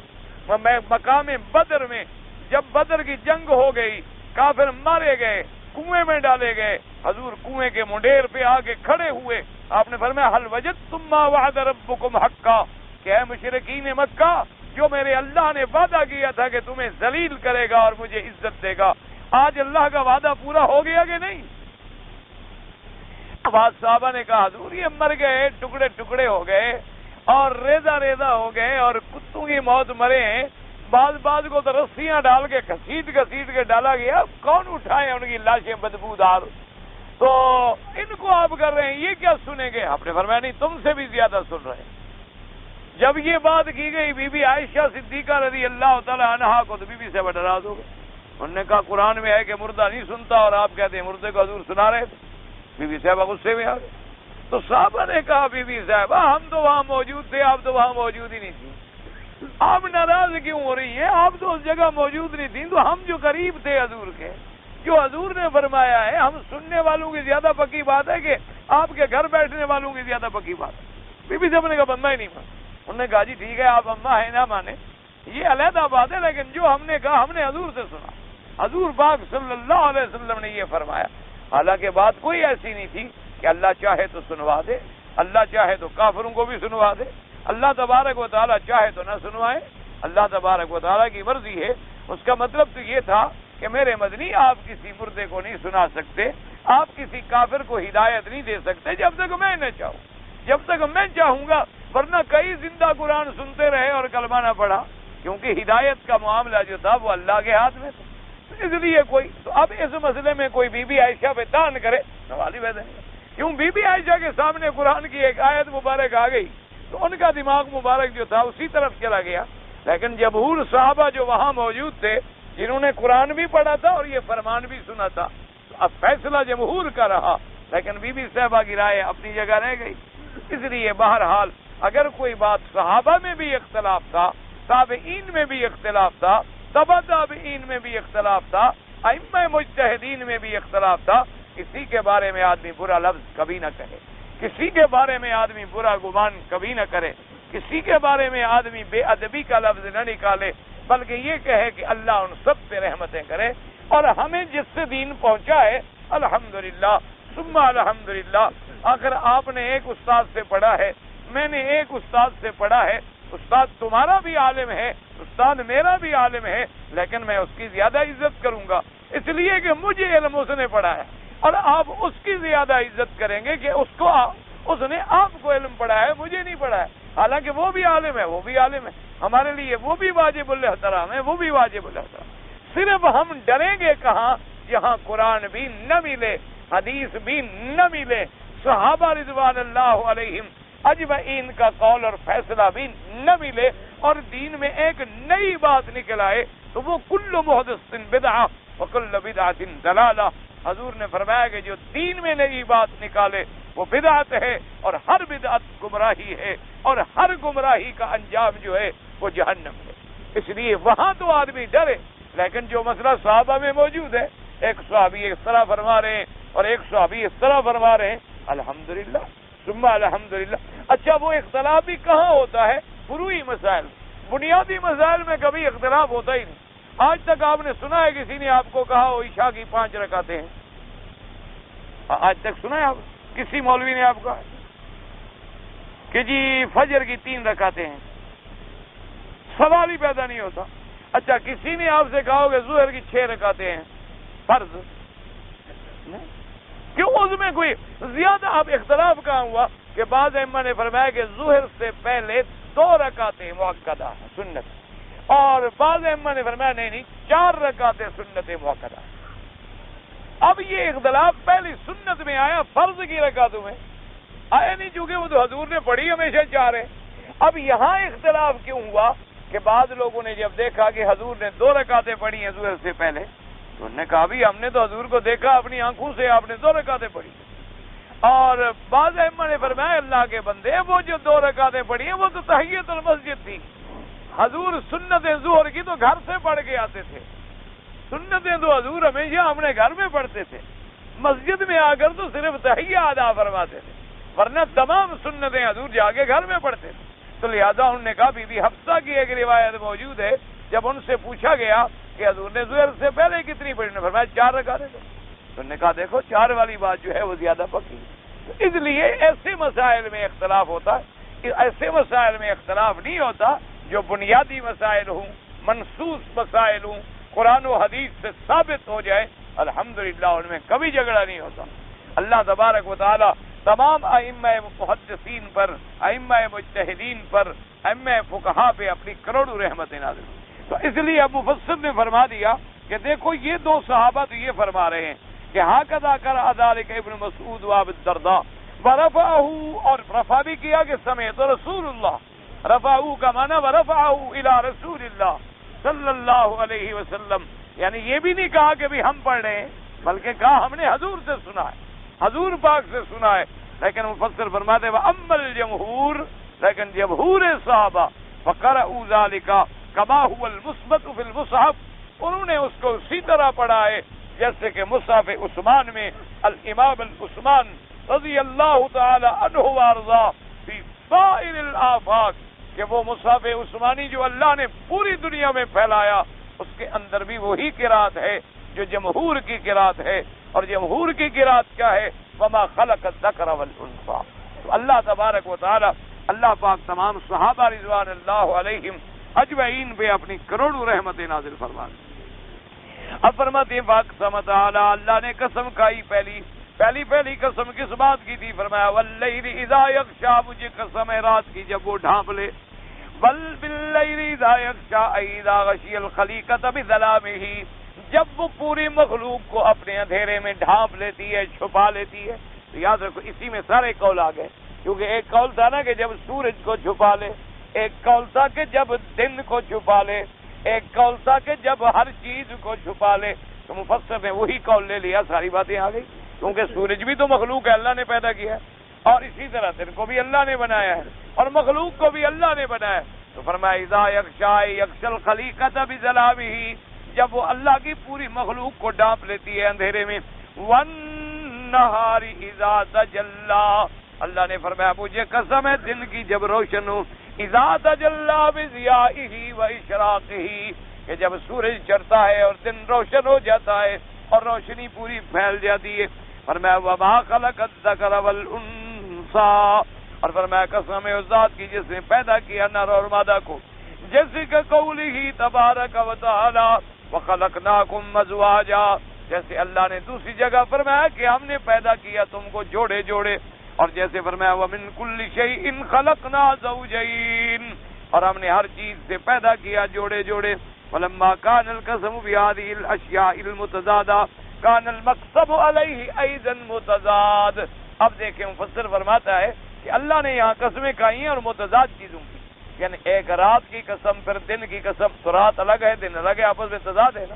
مقام بدر میں جب بدر کی جنگ ہو گئی، کافر مارے گئے، کنویں میں ڈالے گئے، حضور کنویں کے منڈیر پہ آ کے کھڑے ہوئے. آپ نے فرمایا حل وجدتم ما وعد ربکم حقا، کہ اے مشرکین مکہ، جو میرے اللہ نے وعدہ کیا تھا کہ تمہیں ذلیل کرے گا اور مجھے عزت دے گا، آج اللہ کا وعدہ پورا ہو گیا کہ نہیں؟ بعض صحابہ نے کہا حضور یہ مر گئے، ٹکڑے ٹکڑے ہو گئے اور ریزہ ریزہ ہو گئے اور کتوں کی موت مرے ہیں. بعض کو تو رسیاں ڈال کے گھسیٹ کے ڈالا گیا، کون اٹھائے ان کی لاشیں بدبودار؟ تو ان کو آپ کر رہے ہیں، یہ کیا سنیں گے؟ آپ نے فرمایا نہیں، تم سے بھی زیادہ سن رہے ہیں. جب یہ بات کی گئی بی بی عائشہ صدیقہ رضی اللہ تعالی عنہا کو، تو بی بی صاحبہ ناراض ہو گئے. انہوں نے کہا قرآن میں ہے کہ مردہ نہیں سنتا اور آپ کہتے ہیں مردے کو حضور سنا رہے تھے. بی بی صاحبہ غصے میں آ گئے. تو صحابہ نے کہا بی بی صاحبہ ہم تو وہاں موجود تھے، آپ تو وہاں موجود ہی نہیں تھی، آپ ناراض کیوں ہو رہی ہیں؟ آپ تو اس جگہ موجود نہیں تھی. تو ہم جو قریب تھے حضور کے، جو حضور نے فرمایا ہے، ہم سننے والوں کی زیادہ پکی بات ہے کہ آپ کے گھر بیٹھنے والوں کی زیادہ پکی بات ہے. بی بی صاحب نے کہا بندہ ہی نہیں مانا. انہوں نے کہا جی ٹھیک ہے، آپ اماں ہیں نہ مانے، یہ علیحدہ بات ہے، لیکن جو ہم نے کہا ہم نے حضور سے سنا. حضور پاک صلی اللہ علیہ وسلم نے یہ فرمایا. حالانکہ بات کوئی ایسی نہیں تھی کہ اللہ چاہے تو سنوا دے، اللہ چاہے تو کافروں کو بھی سنوا دے، اللہ تبارک و تعالیٰ چاہے تو نہ سنوائے. اللہ تبارک و تعالیٰ کی مرضی ہے. اس کا مطلب تو یہ تھا کہ میرے مدنی آپ کسی مردے کو نہیں سنا سکتے، آپ کسی کافر کو ہدایت نہیں دے سکتے جب تک میں نہ چاہوں، جب تک میں چاہوں گا. ورنہ کئی زندہ قرآن سنتے رہے اور کلمہ نہ پڑھا، کیونکہ ہدایت کا معاملہ جو تھا وہ اللہ کے ہاتھ میں تھا. اس لیے کوئی تو اب اس مسئلے میں کوئی بی بی عائشہ پہ تان کرے، سوال ہی پیدا نہیں. کیوں بی بی عائشہ کے سامنے قرآن کی ایک آیت مبارک آ گئی تو ان کا دماغ مبارک جو تھا اسی طرف چلا گیا. لیکن جمہور صحابہ جو وہاں موجود تھے، جنہوں نے قرآن بھی پڑھا تھا اور یہ فرمان بھی سنا تھا، اب فیصلہ جمہور کا رہا، لیکن بی بی صاحبہ کی رائے اپنی جگہ رہ گئی. اس لیے بہرحال اگر کوئی بات صحابہ میں بھی اختلاف تھا، تابعین میں بھی اختلاف تھا، تبع تابعین میں بھی اختلاف تھا، ائمہ مجتہدین میں بھی اختلاف تھا، کسی کے بارے میں آدمی برا لفظ کبھی نہ کہے، کسی کے بارے میں آدمی برا گمان کبھی نہ کرے، کسی کے بارے میں آدمی بے ادبی کا لفظ نہ نکالے، بلکہ یہ کہے کہ اللہ ان سب پہ رحمتیں کرے. اور ہمیں جس سے دین پہنچا ہے الحمدللہ ثم الحمدللہ. اگر آپ نے ایک استاد سے پڑھا ہے، میں نے ایک استاد سے پڑھا ہے، استاد تمہارا بھی عالم ہے، استاد میرا بھی عالم ہے، لیکن میں اس کی زیادہ عزت کروں گا اس لیے کہ مجھے علم اس نے پڑھا ہے، اور آپ اس کی زیادہ عزت کریں گے کہ اس نے آپ کو علم پڑھا ہے، مجھے نہیں پڑھا ہے. حالانکہ وہ بھی عالم ہے، وہ بھی عالم ہے، ہمارے لیے وہ بھی واجب الاحترام ہے، وہ بھی واجب الاحترام. صرف ہم ڈریں گے کہاں؟ جہاں قرآن بھی نہ ملے، حدیث بھی نہ ملے، صحابہ رضوان اللہ علیہم اجمعین کا قول اور فیصلہ بھی نہ ملے، اور دین میں ایک نئی بات نکل آئے تو وہ کل محدث بدعہ وکل بدعۃ ضلالہ. حضور نے فرمایا کہ جو دین میں نئی بات نکالے وہ بدعت ہے، اور ہر بدعت گمراہی ہے، اور ہر گمراہی کا انجام جو ہے وہ جہنم ہے. اس لیے وہاں تو آدمی ڈرے، لیکن جو مسئلہ صحابہ میں موجود ہے، ایک صحابی اس طرح فرما رہے ہیں اور ایک صحابی اس طرح فرما رہے ہیں، الحمدللہ ثم الحمدللہ. اچھا، وہ اختلاف بھی کہاں ہوتا ہے؟ فروعی مسائل. بنیادی مسائل میں کبھی اختلاف ہوتا ہی نہیں. آج تک آپ نے سنا ہے کسی نے آپ کو کہا ہو عشاء کی 5 رکعتیں ہیں؟ آج تک سنا ہے آپ کسی مولوی نے آپ کہا کہ جی فجر کی 3 رکعتیں ہیں؟ سوال ہی پیدا نہیں ہوتا. اچھا، کسی نے آپ سے کہا ہو کہ ظہر کی 6 رکعتیں ہیں فرض؟ کیوں اس میں کوئی زیادہ اب اختلاف کہاں ہوا کہ بعض ائمہ نے فرمایا کہ ظہر سے پہلے 2 رکعتیں مؤکدہ ہیں سنت، اور بعض ائمہ نے فرمایا نہیں 4 رکعتیں سنت مؤکدہ. اب یہ اختلاف پہلی سنت میں آیا، فرض کی رکعتوں میں آیا نہیں، چونکہ وہ تو حضور نے پڑھی ہمیشہ 4 ہے. اب یہاں اختلاف کیوں ہوا کہ بعض لوگوں نے جب دیکھا کہ حضور نے 2 رکعتیں پڑھی ہیں ظہر سے پہلے، تو انہوں نے کہا بھی ہم نے تو حضور کو دیکھا اپنی آنکھوں سے، آپ نے 2 رکعتیں پڑھی. اور بعض ائمہ نے فرمایا اللہ کے بندے، وہ جو 2 رکعتیں پڑھی ہیں وہ تو تحیۃ المسجد تھی. حضور سنت ظہر کی تو گھر سے پڑھ کے آتے تھے، سنتیں تو حضور ہمیشہ اپنے گھر میں پڑھتے تھے، مسجد میں آ کر تو صرف تحیہ ادا فرماتے تھے، ورنہ تمام سنتیں حضور جا کے گھر میں پڑھتے تھے. تو لہذا انہوں نے کہا بی بی حفصہ کی ایک روایت موجود ہے، جب ان سے پوچھا گیا کہ حضور نے ظہر سے پہلے کتنی پڑھی، نے فرمایا 4 رکعتیں. تو انہوں نے کہا دیکھو 4 والی بات جو ہے وہ زیادہ پکی. اس لیے ایسے مسائل میں اختلاف ہوتا ہے، ایسے مسائل میں اختلاف نہیں ہوتا جو بنیادی مسائل ہوں، منصوص مسائل ہوں، قرآن و حدیث سے ثابت ہو جائے، الحمدللہ ان میں کبھی جھگڑا نہیں ہوتا. اللہ تبارک و تعالی تمام ائمہ محدثین پر، ائمہ مجتہدین پر، ائمہ فقہا پہ اپنی کروڑوں رحمتیں نازل. تو اس لیے اب مفسر نے فرما دیا کہ دیکھو یہ 2 صحابہ تو یہ فرما رہے ہیں کہ ہاکذا کر ذالک ابن مسعود و ابو الدرداء ورفعہ، اور رفع بھی کیا کہ سمعت رسول اللہ، رفعہ کا معنی ورفعہ الی رسول اللہ صلی اللہ علیہ وسلم، یعنی یہ بھی نہیں کہا کہ بھی ہم پڑھ رہے ہیں، بلکہ کہا ہم نے حضور سے سنا ہے، حضور پاک سے سنا ہے. لیکن مفسر فرماتے ہیں اما الجمہور، لیکن جمہور صحابہ فقرأوا ذلك كما هو المثبت في المصحف، انہوں نے اس کو اسی طرح پڑھا ہے جیسے کہ مصحف عثمان میں الامام العثمان رضی اللہ تعالی عنہ وارضاہ فی سائر الآفاق، کہ وہ مصحف عثمانی جو اللہ نے پوری دنیا میں پھیلایا، اس کے اندر بھی وہی قرات ہے جو جمہور کی قرات ہے. اور جمہور کی قرات کیا ہے؟ وما خلق الذکر والانثى. تو اللہ تبارک و تعالی، اللہ پاک تمام صحابہ رضوان اللہ علیہم اجمعین پہ اپنی کروڑوں رحمتیں نازل فرما. اب فرماتے ہیں فاقسم تعالی، اللہ نے قسم کھائی، پہلی قسم کس بات کی تھی؟ فرمایا واللیل اذا یغشا، مجھے قسم ہے رات کی جب وہ ڈھانپ لے. بل باللیل اذا یغشا اذا غشی الخلیقۃ بظلامہ، جب وہ پوری مخلوق کو اپنے اندھیرے میں ڈھانپ لیتی ہے، چھپا لیتی ہے. تو یاد رکھو اسی میں سارے قول آ گئے، کیونکہ ایک قول تھا نا کہ جب سورج کو چھپا لے، ایک قول تھا کہ جب دن کو چھپا لے، ایک قول تھا کہ جب ہر چیز کو چھپا لے. تو مفسر نے وہی قول لے لیا، ساری باتیں آ گئی، کیونکہ سورج بھی تو مخلوق ہے، اللہ نے پیدا کیا ہے، اور اسی طرح دن کو بھی اللہ نے بنایا ہے، اور مخلوق کو بھی اللہ نے بنایا ہے. تو فرمایا اذا یغشا یغشی الخلیقۃ بظلامہ، جب وہ اللہ کی پوری مخلوق کو ڈانپ لیتی ہے اندھیرے میں. والنہار اذا تجلی، اللہ نے فرمایا مجھے قسم ہے دن کی جب روشن ہو، اذا تجلی بضیائہ واشراقہ، کہ جب سورج چڑھتا ہے اور دن روشن ہو جاتا ہے اور روشنی پوری پھیل جاتی ہے. فرمایا وما خلق الذکر والانثى، اور فرمایا قسم ہے اس ذات کی جس نے پیدا کیا نر اور مادہ کو، جیسے کہ قولہ تبارک و تعالی وخلقناکم ازواجا، جیسے اللہ نے دوسری جگہ فرمایا کہ ہم نے پیدا کیا تم کو جوڑے جوڑے، اور جیسے فرمایا ومن کل شیء خلقنا زوجین، اور ہم نے ہر چیز سے پیدا کیا جوڑے جوڑے. فلما كان القسم بهذه الاشیاء المتضادہ كان المقسم علیہ ایضا متضاد. اب دیکھیں مفسر فرماتا ہے کہ اللہ نے یہاں قسمیں کھائی ہیں اور متضاد چیزوں کی. یعنی ایک رات کی قسم پھر دن کی قسم، تو رات الگ ہے دن الگ ہے، آپس میں تضاد ہے نا.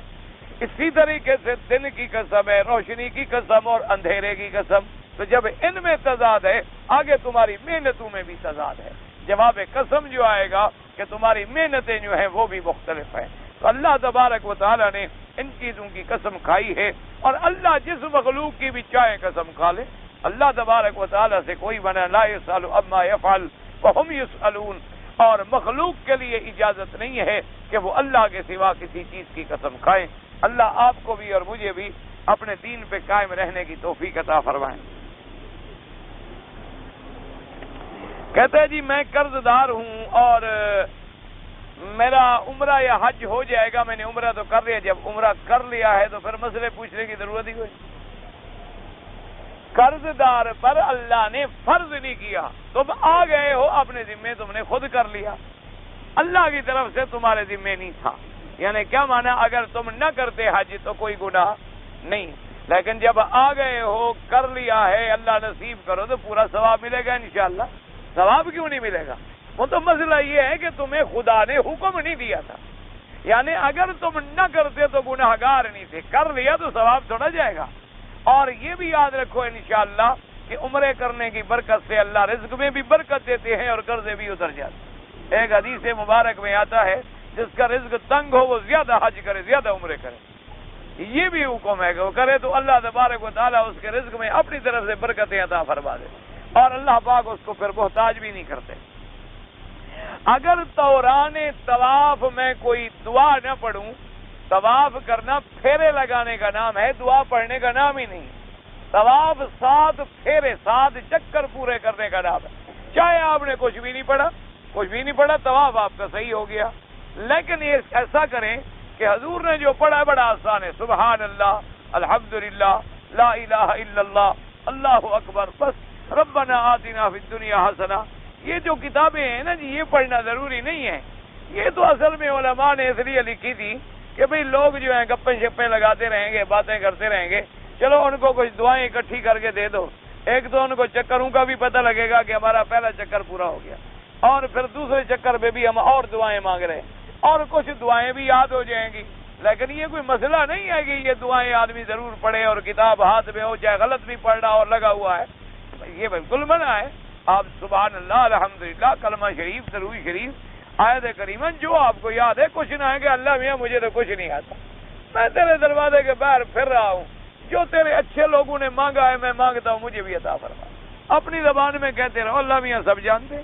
اسی طریقے سے دن کی قسم ہے، روشنی کی قسم اور اندھیرے کی قسم. تو جب ان میں تضاد ہے، آگے تمہاری محنتوں میں بھی تضاد ہے. جواب قسم جو آئے گا کہ تمہاری محنتیں جو ہیں وہ بھی مختلف ہیں. تو اللہ تبارک و تعالیٰ نے ان چیزوں کی قسم کھائی ہے، اور اللہ جس مخلوق کی بھی چاہے قسم کھا لے. اللہ تبارک و تعالیٰ سے کوئی بنا لا یسأل عما یفعل وهم یسألون، اور مخلوق کے لیے اجازت نہیں ہے کہ وہ اللہ کے سوا کسی چیز کی قسم کھائیں. اللہ آپ کو بھی اور مجھے بھی اپنے دین پہ قائم رہنے کی توفیق عطا فرمائیں. کہتے ہیں جی میں قرض دار ہوں اور میرا عمرہ یا حج ہو جائے گا. میں نے عمرہ تو کر لیا، جب عمرہ کر لیا ہے تو پھر مسئلے پوچھنے کی ضرورت ہی کوئی. قرض دار پر اللہ نے فرض نہیں کیا، تم آ گئے ہو اپنے ذمے، تم نے خود کر لیا. اللہ کی طرف سے تمہارے ذمے نہیں تھا. یعنی کیا مانا، اگر تم نہ کرتے حج تو کوئی گناہ نہیں، لیکن جب آ گئے ہو کر لیا ہے، اللہ نصیب کرو تو پورا ثواب ملے گا انشاءاللہ. ثواب کیوں نہیں ملے گا؟ وہ تو مسئلہ یہ ہے کہ تمہیں خدا نے حکم نہیں دیا تھا. یعنی اگر تم نہ کرتے تو گناہ گار نہیں تھے، کر لیا تو ثواب تھوڑا جائے گا. اور یہ بھی یاد رکھو انشاءاللہ کہ عمرے کرنے کی برکت سے اللہ رزق میں بھی برکت دیتے ہیں اور قرضے بھی اتر جاتے ہیں. ایک حدیث مبارک میں آتا ہے جس کا رزق تنگ ہو وہ زیادہ حج کرے، زیادہ عمرے کرے. یہ بھی حکم ہے کہ وہ کرے تو اللہ تبارک و تعالیٰ اس کے رزق میں اپنی طرف سے برکتیں عطا فرما دے، اور اللہ پاک اس کو پھر محتاج بھی نہیں کرتے. اگر دوران طواف میں کوئی دعا نہ پڑھوں، طواف کرنا پھیرے لگانے کا نام ہے، دعا پڑھنے کا نام ہی نہیں. طواف 7 پھیرے 7 چکر پورے کرنے کا نام ہے. چاہے آپ نے کچھ بھی نہیں پڑھا طواف آپ کا صحیح ہو گیا. لیکن یہ ایسا کریں کہ حضور نے جو پڑھا بڑا آسان ہے، سبحان اللہ، الحمدللہ، لا الہ الا اللہ، اللہ اکبر، بس ربنا آتنا فی الدنیا حسنہ. یہ جو کتابیں ہیں نا جی، یہ پڑھنا ضروری نہیں ہے. یہ تو اصل میں علماء نے اس لیے لکھی تھی کہ بھئی لوگ جو ہیں گپیں شپیں لگاتے رہیں گے، باتیں کرتے رہیں گے، چلو ان کو کچھ دعائیں اکٹھی کر کے دے دو. ایک تو ان کو چکروں کا بھی پتہ لگے گا کہ ہمارا پہلا چکر پورا ہو گیا، اور پھر دوسرے چکر پہ بھی ہم اور دعائیں مانگ رہے ہیں، اور کچھ دعائیں بھی یاد ہو جائیں گی. لیکن یہ کوئی مسئلہ نہیں ہے کہ یہ دعائیں آدمی ضرور پڑھے اور کتاب ہاتھ میں ہو، چاہے غلط بھی پڑھ رہا اور لگا ہوا ہے. یہ بالکل منع ہے. آپ سبحان اللہ، الحمدللہ، کلمہ شریف، درود شریف، آیت کریمہ جو آپ کو یاد ہے. کچھ نہ ہے کہ اللہ میاں مجھے تو کچھ نہیں آتا، میں تیرے دروازے کے باہر پھر رہا ہوں، جو تیرے اچھے لوگوں نے مانگا ہے میں مانگتا ہوں، مجھے بھی عطا فرما. اپنی زبان میں کہتے رہو، اللہ میاں سب جانتے،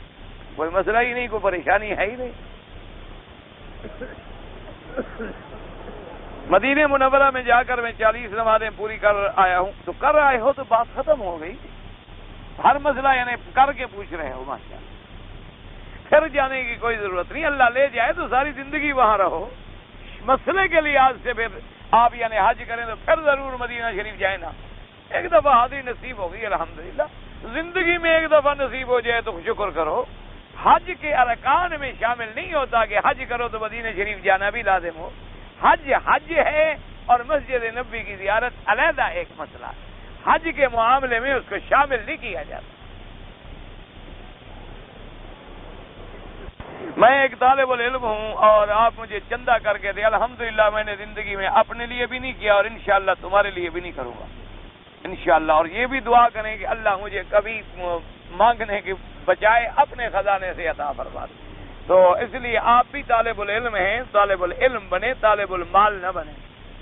کوئی مسئلہ ہی نہیں، کوئی پریشانی ہے ہی نہیں. مدینہ منورہ میں جا کر میں 40 نمازیں پوری کر آیا ہوں. تو کر آئے ہو تو بات ختم ہو گئی. ہر مسئلہ یعنی کر کے پوچھ رہے ہو، ماشاء اللہ، پھر جانے کی کوئی ضرورت نہیں. اللہ لے جائے تو ساری زندگی وہاں رہو. مسئلے کے لحاظ سے پھر آپ یعنی حج کریں تو پھر ضرور مدینہ شریف جائیں نا. ایک دفعہ حاضری نصیب ہو گئی الحمدللہ. زندگی میں ایک دفعہ نصیب ہو جائے تو شکر کرو. حج کے ارکان میں شامل نہیں ہوتا کہ حج کرو تو مدینہ شریف جانا بھی لازم ہو. حج حج ہے، اور مسجد نبوی کی زیارت علیحدہ ایک مسئلہ ہے. حج کے معاملے میں اس کو شامل نہیں کیا جاتا. میں ایک طالب العلم ہوں اور آپ مجھے چندہ کر کے دیں. الحمدللہ میں نے زندگی میں اپنے لیے بھی نہیں کیا اور انشاءاللہ تمہارے لیے بھی نہیں کروں گا انشاءاللہ. اور یہ بھی دعا کریں کہ اللہ مجھے کبھی مانگنے کے بجائے اپنے خزانے سے عطا فرما دے. تو اس لیے آپ بھی طالب العلم ہیں، طالب العلم بنے، طالب المال نہ بنے.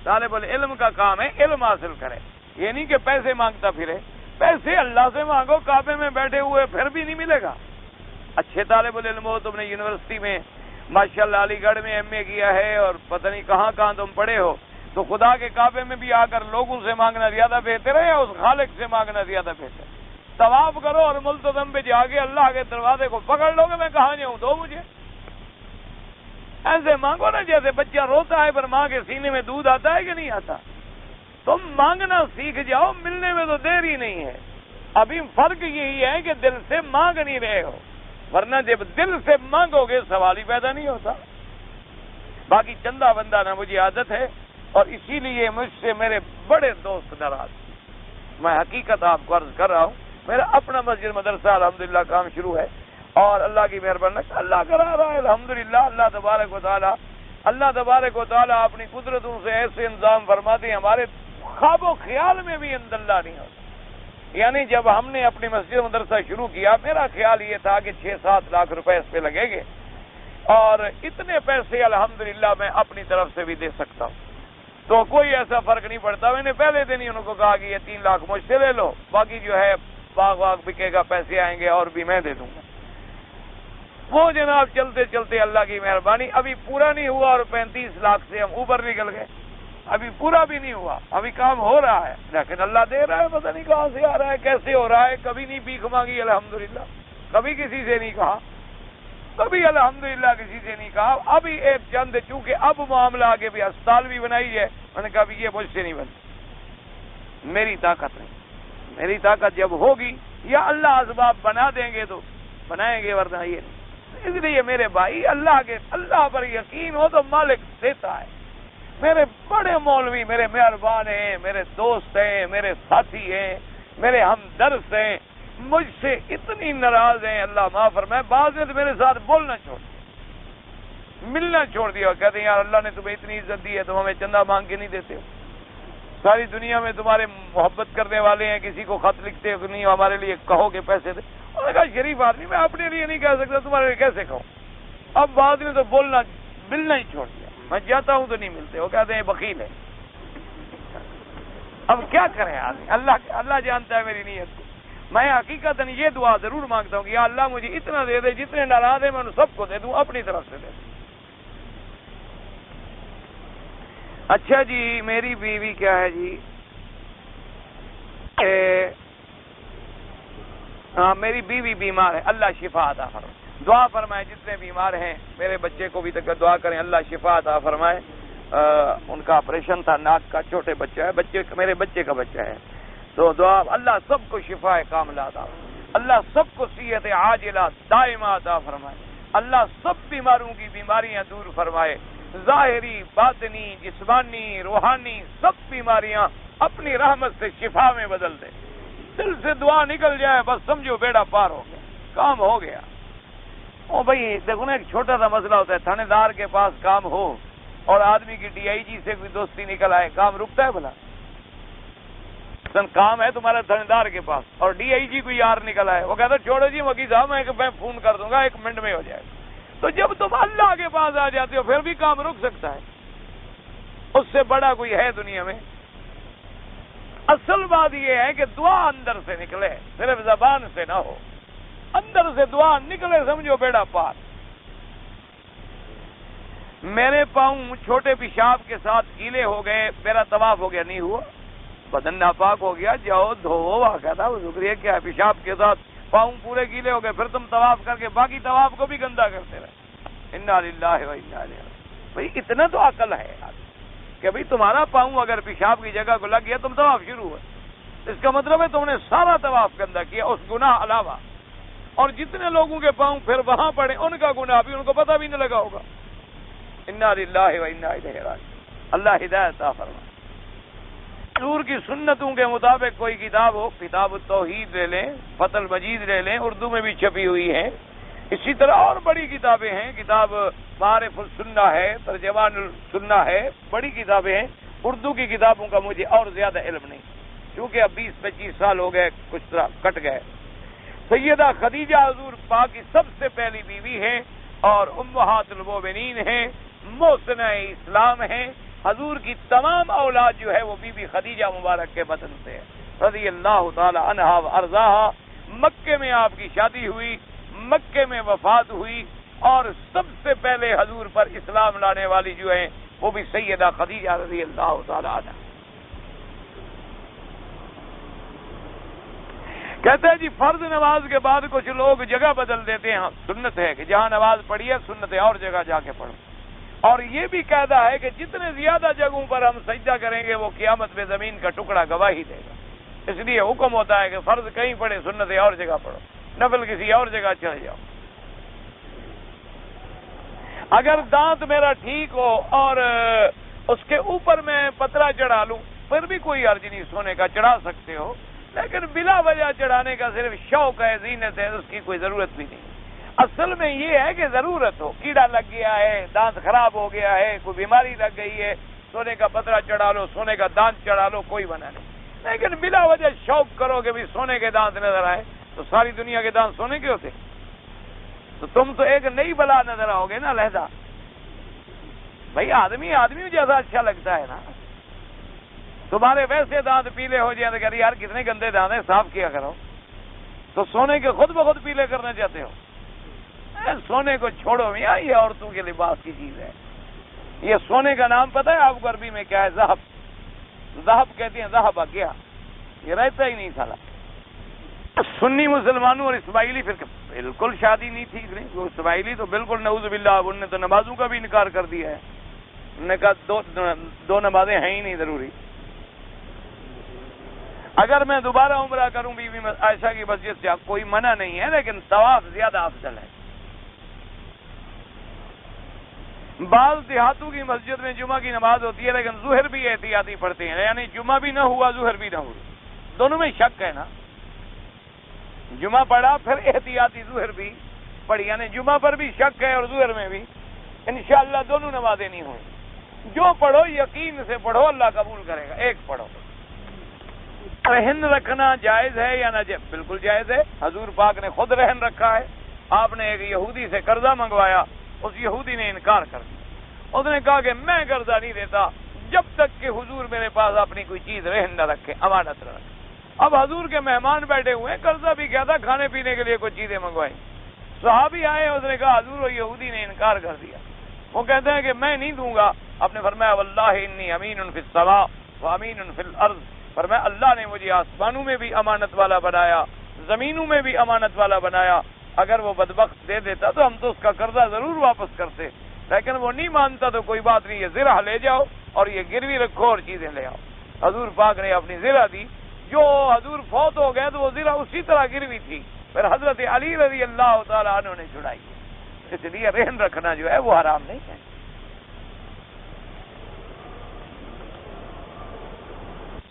طالب العلم کا کام ہے علم حاصل کرے، یہ نہیں کہ پیسے مانگتا پھرے. پیسے اللہ سے مانگو، کعبے میں بیٹھے ہوئے پھر بھی نہیں ملے گا. اچھے طالب العلم ہو، تم نے یونیورسٹی میں ماشاءاللہ علی گڑھ میں ایم اے کیا ہے اور پتہ نہیں کہاں کہاں تم پڑھے ہو، تو خدا کے کعبے میں بھی آ کر لوگوں سے مانگنا زیادہ بہتر ہے یا اس خالق سے مانگنا زیادہ بہتر؟ طواف کرو اور ملتزم پہ جا کے اللہ کے دروازے کو پکڑ لو کہ میں کہاں جاؤں، دو مجھے. ایسے مانگو نا جیسے بچہ روتا ہے پر ماں کے سینے میں دودھ آتا ہے کہ نہیں آتا. تم مانگنا سیکھ جاؤ، ملنے میں تو دیر ہی نہیں ہے. ابھی فرق یہی ہے کہ دل سے مانگ نہیں رہے ہو، ورنہ جب دل سے مانگو گے سوال ہی پیدا نہیں ہوتا. باقی چندہ بندہ نہ مجھے عادت ہے اور اسی لیے مجھ سے میرے بڑے دوست ناراض. میں حقیقت آپ کو عرض کر رہا ہوں، میرا اپنا مسجد مدرسہ الحمدللہ کام شروع ہے اور اللہ کی مہربانی اللہ کرا رہا ہے الحمدللہ۔ اللہ تبارک و تعالیٰ اپنی قدرتوں سے ایسے انتظام فرماتے ہیں، ہمارے خواب و خیال میں بھی اندلہ نہیں ہوتا۔ یعنی جب ہم نے اپنی مسجد مدرسہ شروع کیا، میرا خیال یہ تھا کہ 6-7 لاکھ روپے اس پہ لگیں گے، اور اتنے پیسے الحمدللہ میں اپنی طرف سے بھی دے سکتا ہوں، تو کوئی ایسا فرق نہیں پڑتا۔ میں نے پہلے دن ہی ان کو کہا کہ یہ 3 لاکھ مجھ سے لے لو، باقی جو ہے باغ بکے گا، پیسے آئیں گے اور بھی میں دے دوں گا۔ وہ جناب چلتے چلتے اللہ کی مہربانی ابھی پورا نہیں ہوا، اور 35 لاکھ سے ہم اوپر نکل گئے۔ ابھی پورا بھی نہیں ہوا، ابھی کام ہو رہا ہے، لیکن اللہ دے رہا ہے، پتہ نہیں کہاں سے آ رہا ہے، کیسے ہو رہا ہے۔ کبھی نہیں بھیک مانگی الحمدللہ، کبھی کسی سے نہیں کہا، کبھی الحمدللہ کسی سے نہیں کہا۔ ابھی ایک چند، چونکہ اب معاملہ آگے بھی ہسپتال بھی بنائی ہے، میں نے کہا بھی یہ مجھ سے نہیں بنتی، میری طاقت نہیں، میری طاقت جب ہوگی یا اللہ اسباب بنا دیں گے تو بنائیں گے، ورنہ یہ نہیں۔ اس لیے میرے بھائی، اللہ پر یقین ہو تو مالک دیتا ہے۔ میرے بڑے مولوی میرے مہربان ہیں، میرے دوست ہیں، میرے ساتھی ہیں، میرے ہمدرد ہیں، مجھ سے اتنی ناراض ہیں، اللہ معاف فرمائے۔ بعض نے تو میرے ساتھ بولنا چھوڑ دیا، ملنا چھوڑ دیا، کہتے ہیں یار اللہ نے تمہیں اتنی عزت دی ہے، تم ہمیں چندہ مانگ کے نہیں دیتے ہو، ساری دنیا میں تمہارے محبت کرنے والے ہیں، کسی کو خط لکھتے ہو نہیں، ہمارے لیے کہو کہ پیسے دے۔ انہوں نے کہا شریف آدمی، میں اپنے لیے نہیں کہہ سکتا، تمہارے لیے کیسے کہوں؟ اب بعد میں تو بولنا ملنا ہی چھوڑ دیا، میں جاتا ہوں تو نہیں ملتے، وہ کہتے ہیں بخیل ہے۔ اب کیا کریں آدمی، اللہ جانتا ہے میری نیت کو۔ میں حقیقت یہ دعا ضرور مانگتا ہوں کہ یا اللہ مجھے اتنا دے دے، جتنے ناراض ہیں میں ان سب کو دے دوں، اپنی طرف سے دے دوں۔ اچھا جی، میری بیوی کیا ہے جی، میری بیوی بیمار ہے، اللہ شفا عطا فرمائے، دعا فرمائے۔ جتنے بیمار ہیں میرے بچے کو بھی تک دعا کریں، اللہ شفا عطا فرمائے۔ ان کا آپریشن تھا ناک کا، چھوٹے بچہ ہے، میرے بچے کا بچہ ہے، تو دعا اللہ سب کو شفا کاملہ عطا، اللہ سب کو صحت عاجلہ دائمہ عطا فرمائے، اللہ سب بیماروں کی بیماریاں دور فرمائے، ظاہری باطنی جسمانی روحانی سب بیماریاں اپنی رحمت سے شفا میں بدل دے۔ دل سے دعا نکل جائے بس سمجھو بیڑا پار ہو گیا، کام ہو گیا۔ او بھائی دیکھو نا، ایک چھوٹا سا مسئلہ ہوتا ہے، تھانے دار کے پاس کام ہو اور آدمی کی ڈی آئی جی سے کوئی دوستی نکل آئے، کام رکتا ہے بھلا؟ کام ہے تمہارے تھانے دار کے پاس اور ڈی آئی جی کوئی یار نکل آئے، وہ کہتا چھوڑو جی وکیل صاحب میں فون کر دوں گا، 1 منٹ میں ہو جائے گا۔ تو جب تم اللہ کے پاس آ جاتے ہو پھر بھی کام رک سکتا ہے، اس سے بڑا کوئی ہے دنیا میں؟ اصل بات یہ ہے کہ دعا اندر سے نکلے، صرف زبان سے نہ ہو، اندر سے دعا نکلے، سمجھو بیڑا پار۔ میرے پاؤں چھوٹے پیشاب کے ساتھ گیلے ہو گئے، میرا طواف ہو گیا، نہیں ہوا، بدن ناپاک ہو گیا، جاؤ دھو، واقعہ تھا وہ شکریہ کیا ہے، پیشاب کے ساتھ پاؤں پورے گیلے ہو گئے، پھر تم طواف کر کے باقی طواف کو بھی گندا کرتے رہے۔ انا للہ و انا الیہ راجعون۔ بھائی اتنا تو عقل ہے یار کہ بھئی تمہارا پاؤں اگر پیشاب کی جگہ کو لگ گیا تم طواف شروع ہوا، اس کا مطلب ہے تم نے سارا طواف گندا کیا اس گناہ علاوہ، اور جتنے لوگوں کے پاؤں پھر وہاں پڑے ان کا گناہ بھی ان کو پتہ بھی نہ لگا ہوگا۔ انا للہ و انا الیہ راجعون۔ اللہ ہدایت عطا فرمائے۔ حضور کی سنتوں کے مطابق کوئی کتاب ہو، کتاب التوحید لے لیں، فتح المجید لے لیں، اردو میں بھی چھپی ہوئی ہیں، اسی طرح اور بڑی کتابیں ہیں، کتاب معارف السنہ ہے، ترجمان السنہ ہے، بڑی کتابیں ہیں۔ اردو کی کتابوں کا مجھے اور زیادہ علم نہیں، کیونکہ اب 20-25 سال ہو گئے، کچھ طرح کٹ گئے۔ سیدہ خدیجہ حضور پاک کی سب سے پہلی بیوی ہیں اور امہات المومنین ہیں، محسنہ اسلام ہیں۔ حضور کی تمام اولاد جو ہے وہ بی بی خدیجہ مبارک کے بدن سے ہے، رضی اللہ تعالی عنہا و ارضاہا۔ مکے میں آپ کی شادی ہوئی، مکے میں وفات ہوئی، اور سب سے پہلے حضور پر اسلام لانے والی جو ہیں وہ بھی سیدہ خدیجہ رضی اللہ تعالی عنہا۔ کہتے ہیں جی فرض نماز کے بعد کچھ لوگ جگہ بدل دیتے ہیں، سنت ہے کہ جہاں نماز پڑھی ہے سنت ہے اور جگہ جا کے پڑھو، اور یہ بھی قاعدہ ہے کہ جتنے زیادہ جگہوں پر ہم سجدہ کریں گے وہ قیامت میں زمین کا ٹکڑا گواہی دے گا۔ اس لیے حکم ہوتا ہے کہ فرض کہیں پڑھے، سنت اور جگہ پڑھو، نفل کسی اور جگہ چلے جاؤ۔ اگر دانت میرا ٹھیک ہو اور اس کے اوپر میں پتلا چڑھا لوں پھر بھی کوئی حرج نہیں، سونے کا چڑھا سکتے ہو، لیکن بلا وجہ چڑھانے کا صرف شوق ہے، زینت ہے، اس کی کوئی ضرورت بھی نہیں۔ اصل میں یہ ہے کہ ضرورت ہو، کیڑا لگ گیا ہے، دانت خراب ہو گیا ہے، کوئی بیماری لگ گئی ہے، سونے کا پترا چڑھا لو، سونے کا دانت چڑھا لو، کوئی منع نہیں. لیکن بلا وجہ شوق کرو کہ بھی سونے کے دانت نظر آئے، تو ساری دنیا کے دانت سونے کے ہوتے، تو تم تو ایک نئی بلا نظر آؤ گے نا علیحدہ. بھائی آدمی جیسا اچھا لگتا ہے نا. تمہارے ویسے دانت پیلے ہو جائیں تو کہہ رہی یار کتنے گندے دانت ہیں، صاف کیا کرو. تو سونے کے خود بخود پیلے کرنا چاہتے ہو. سونے کو چھوڑو میاں، یہ عورتوں کے لباس کی چیز ہے. یہ سونے کا نام پتہ ہے آپ کو عربی میں کیا ہے؟ ذہب. ذہب کہتے ہیں، ذہب کیا، یہ رہتا ہی نہیں سالا. سنی مسلمانوں اور اسماعیلی پھر بالکل شادی نہیں تھی. وہ اسماعیلی تو بالکل نعوذ باللہ، انہوں نے تو نمازوں کا بھی انکار کر دیا ہے. انہوں نے کہا دو نمازیں ہیں ہی نہیں ضروری. اگر میں دوبارہ عمرہ کروں بی بی عائشہ کی مسجد سے کوئی منع نہیں ہے، لیکن طواف زیادہ افضل ہے. بعض دیہاتوں کی مسجد میں جمعہ کی نماز ہوتی ہے لیکن ظہر بھی احتیاطی پڑھتے ہیں، یعنی جمعہ بھی نہ ہوا ظہر بھی نہ ہوا. دونوں میں شک ہے نا. جمعہ پڑھا پھر احتیاطی ظہر بھی پڑھی، یعنی جمعہ پر بھی شک ہے اور ظہر میں بھی. انشاءاللہ دونوں نمازیں نہیں ہوں. جو پڑھو یقین سے پڑھو، اللہ قبول کرے گا. ایک پڑھو. رہن رکھنا جائز ہے یا نہ جائز؟ بالکل جائز ہے. حضور پاک نے خود رہن رکھا ہے. آپ نے ایک یہودی سے قرضہ منگوایا، اس یہودی نے انکار کر دیا. اس نے کہا کہ میں قرضہ نہیں دیتا جب تک کہ حضور میرے پاس اپنی کوئی چیز رہن نہ رکھے، امانت نہ رکھے. اب حضور کے مہمان بیٹھے ہوئے ہیں، قرضہ بھی کیا تھا، کھانے پینے کے لیے کچھ چیزیں منگوائی. صحابی آئے، اس نے کہا حضور وہ یہودی نے انکار کر دیا. وہ کہتے ہیں کہ میں نہیں دوں گا. آپ نے فرمایا واللہ انی امین فی السماء وامین فی الارض. فرمایا اللہ نے مجھے آسمانوں میں بھی امانت والا بنایا، زمینوں میں بھی امانت والا بنایا. اگر وہ بدبخت دے دیتا تو ہم تو اس کا قرضہ ضرور واپس کرتے، لیکن وہ نہیں مانتا تو کوئی بات نہیں، یہ زرہ لے جاؤ اور یہ گروی رکھو اور چیزیں لے آؤ. حضور پاک نے اپنی زرہ دی. جو حضور فوت ہو گئے تو وہ زرہ اسی طرح گروی تھی، پھر حضرت علی رضی اللہ تعالیٰ عنہ نے چھڑائی. اس لیے رہن رکھنا جو ہے وہ حرام نہیں ہے.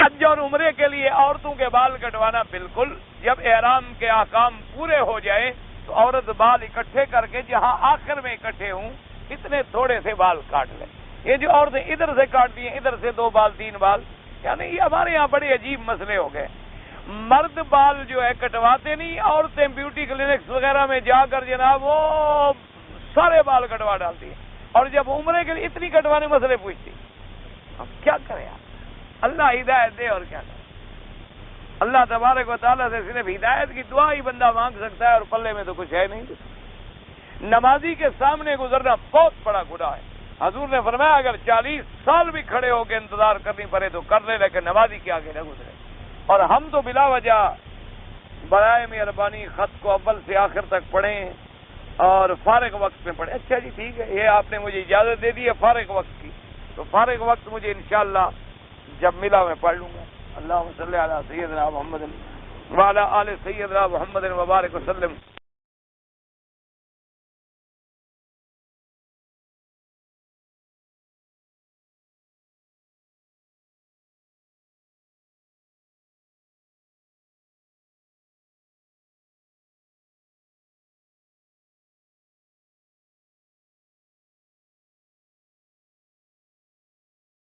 حج اور عمرے کے لیے عورتوں کے بال کٹوانا بالکل، جب احرام کے احکام پورے ہو جائے تو عورت بال اکٹھے کر کے جہاں آخر میں اکٹھے ہوں اتنے تھوڑے سے بال کاٹ لیں. یہ جو عورتیں ادھر سے کاٹتی ہیں، ادھر سے 2 بال 3 بال، یعنی یہ ہمارے یہاں بڑے عجیب مسئلے ہو گئے. مرد بال جو ہے کٹواتے نہیں، عورتیں بیوٹی کلینکس وغیرہ میں جا کر جناب وہ سارے بال کٹوا ڈالتی ہیں. اور جب عمرے کے لیے اتنی کٹوانے مسئلے پوچھتی. اب کیا کریں آپ؟ اللہ ہدایت دے اور کیا کرے. اللہ تبارک و تعالیٰ سے صرف ہدایت کی دعا ہی بندہ مانگ سکتا ہے، اور پلے میں تو کچھ ہے نہیں. نمازی کے سامنے گزرنا بہت بڑا گناہ ہے. حضور نے فرمایا اگر 40 سال بھی کھڑے ہو کے انتظار کرنی پڑے تو کر لے، لیکن نمازی کے آگے نہ گزرے. اور ہم تو بلا وجہ برائے مہربانی خط کو اول سے آخر تک پڑھیں اور فارغ وقت میں پڑھیں. اچھا جی ٹھیک ہے، یہ آپ نے مجھے اجازت دے دی ہے فارغ وقت کی، تو فارغ وقت مجھے انشاءاللہ جب ملا میں پڑھ لوں گا. اللہم صلی علی سیدنا محمد وعلی آل سیدنا محمد وبارک وسلم.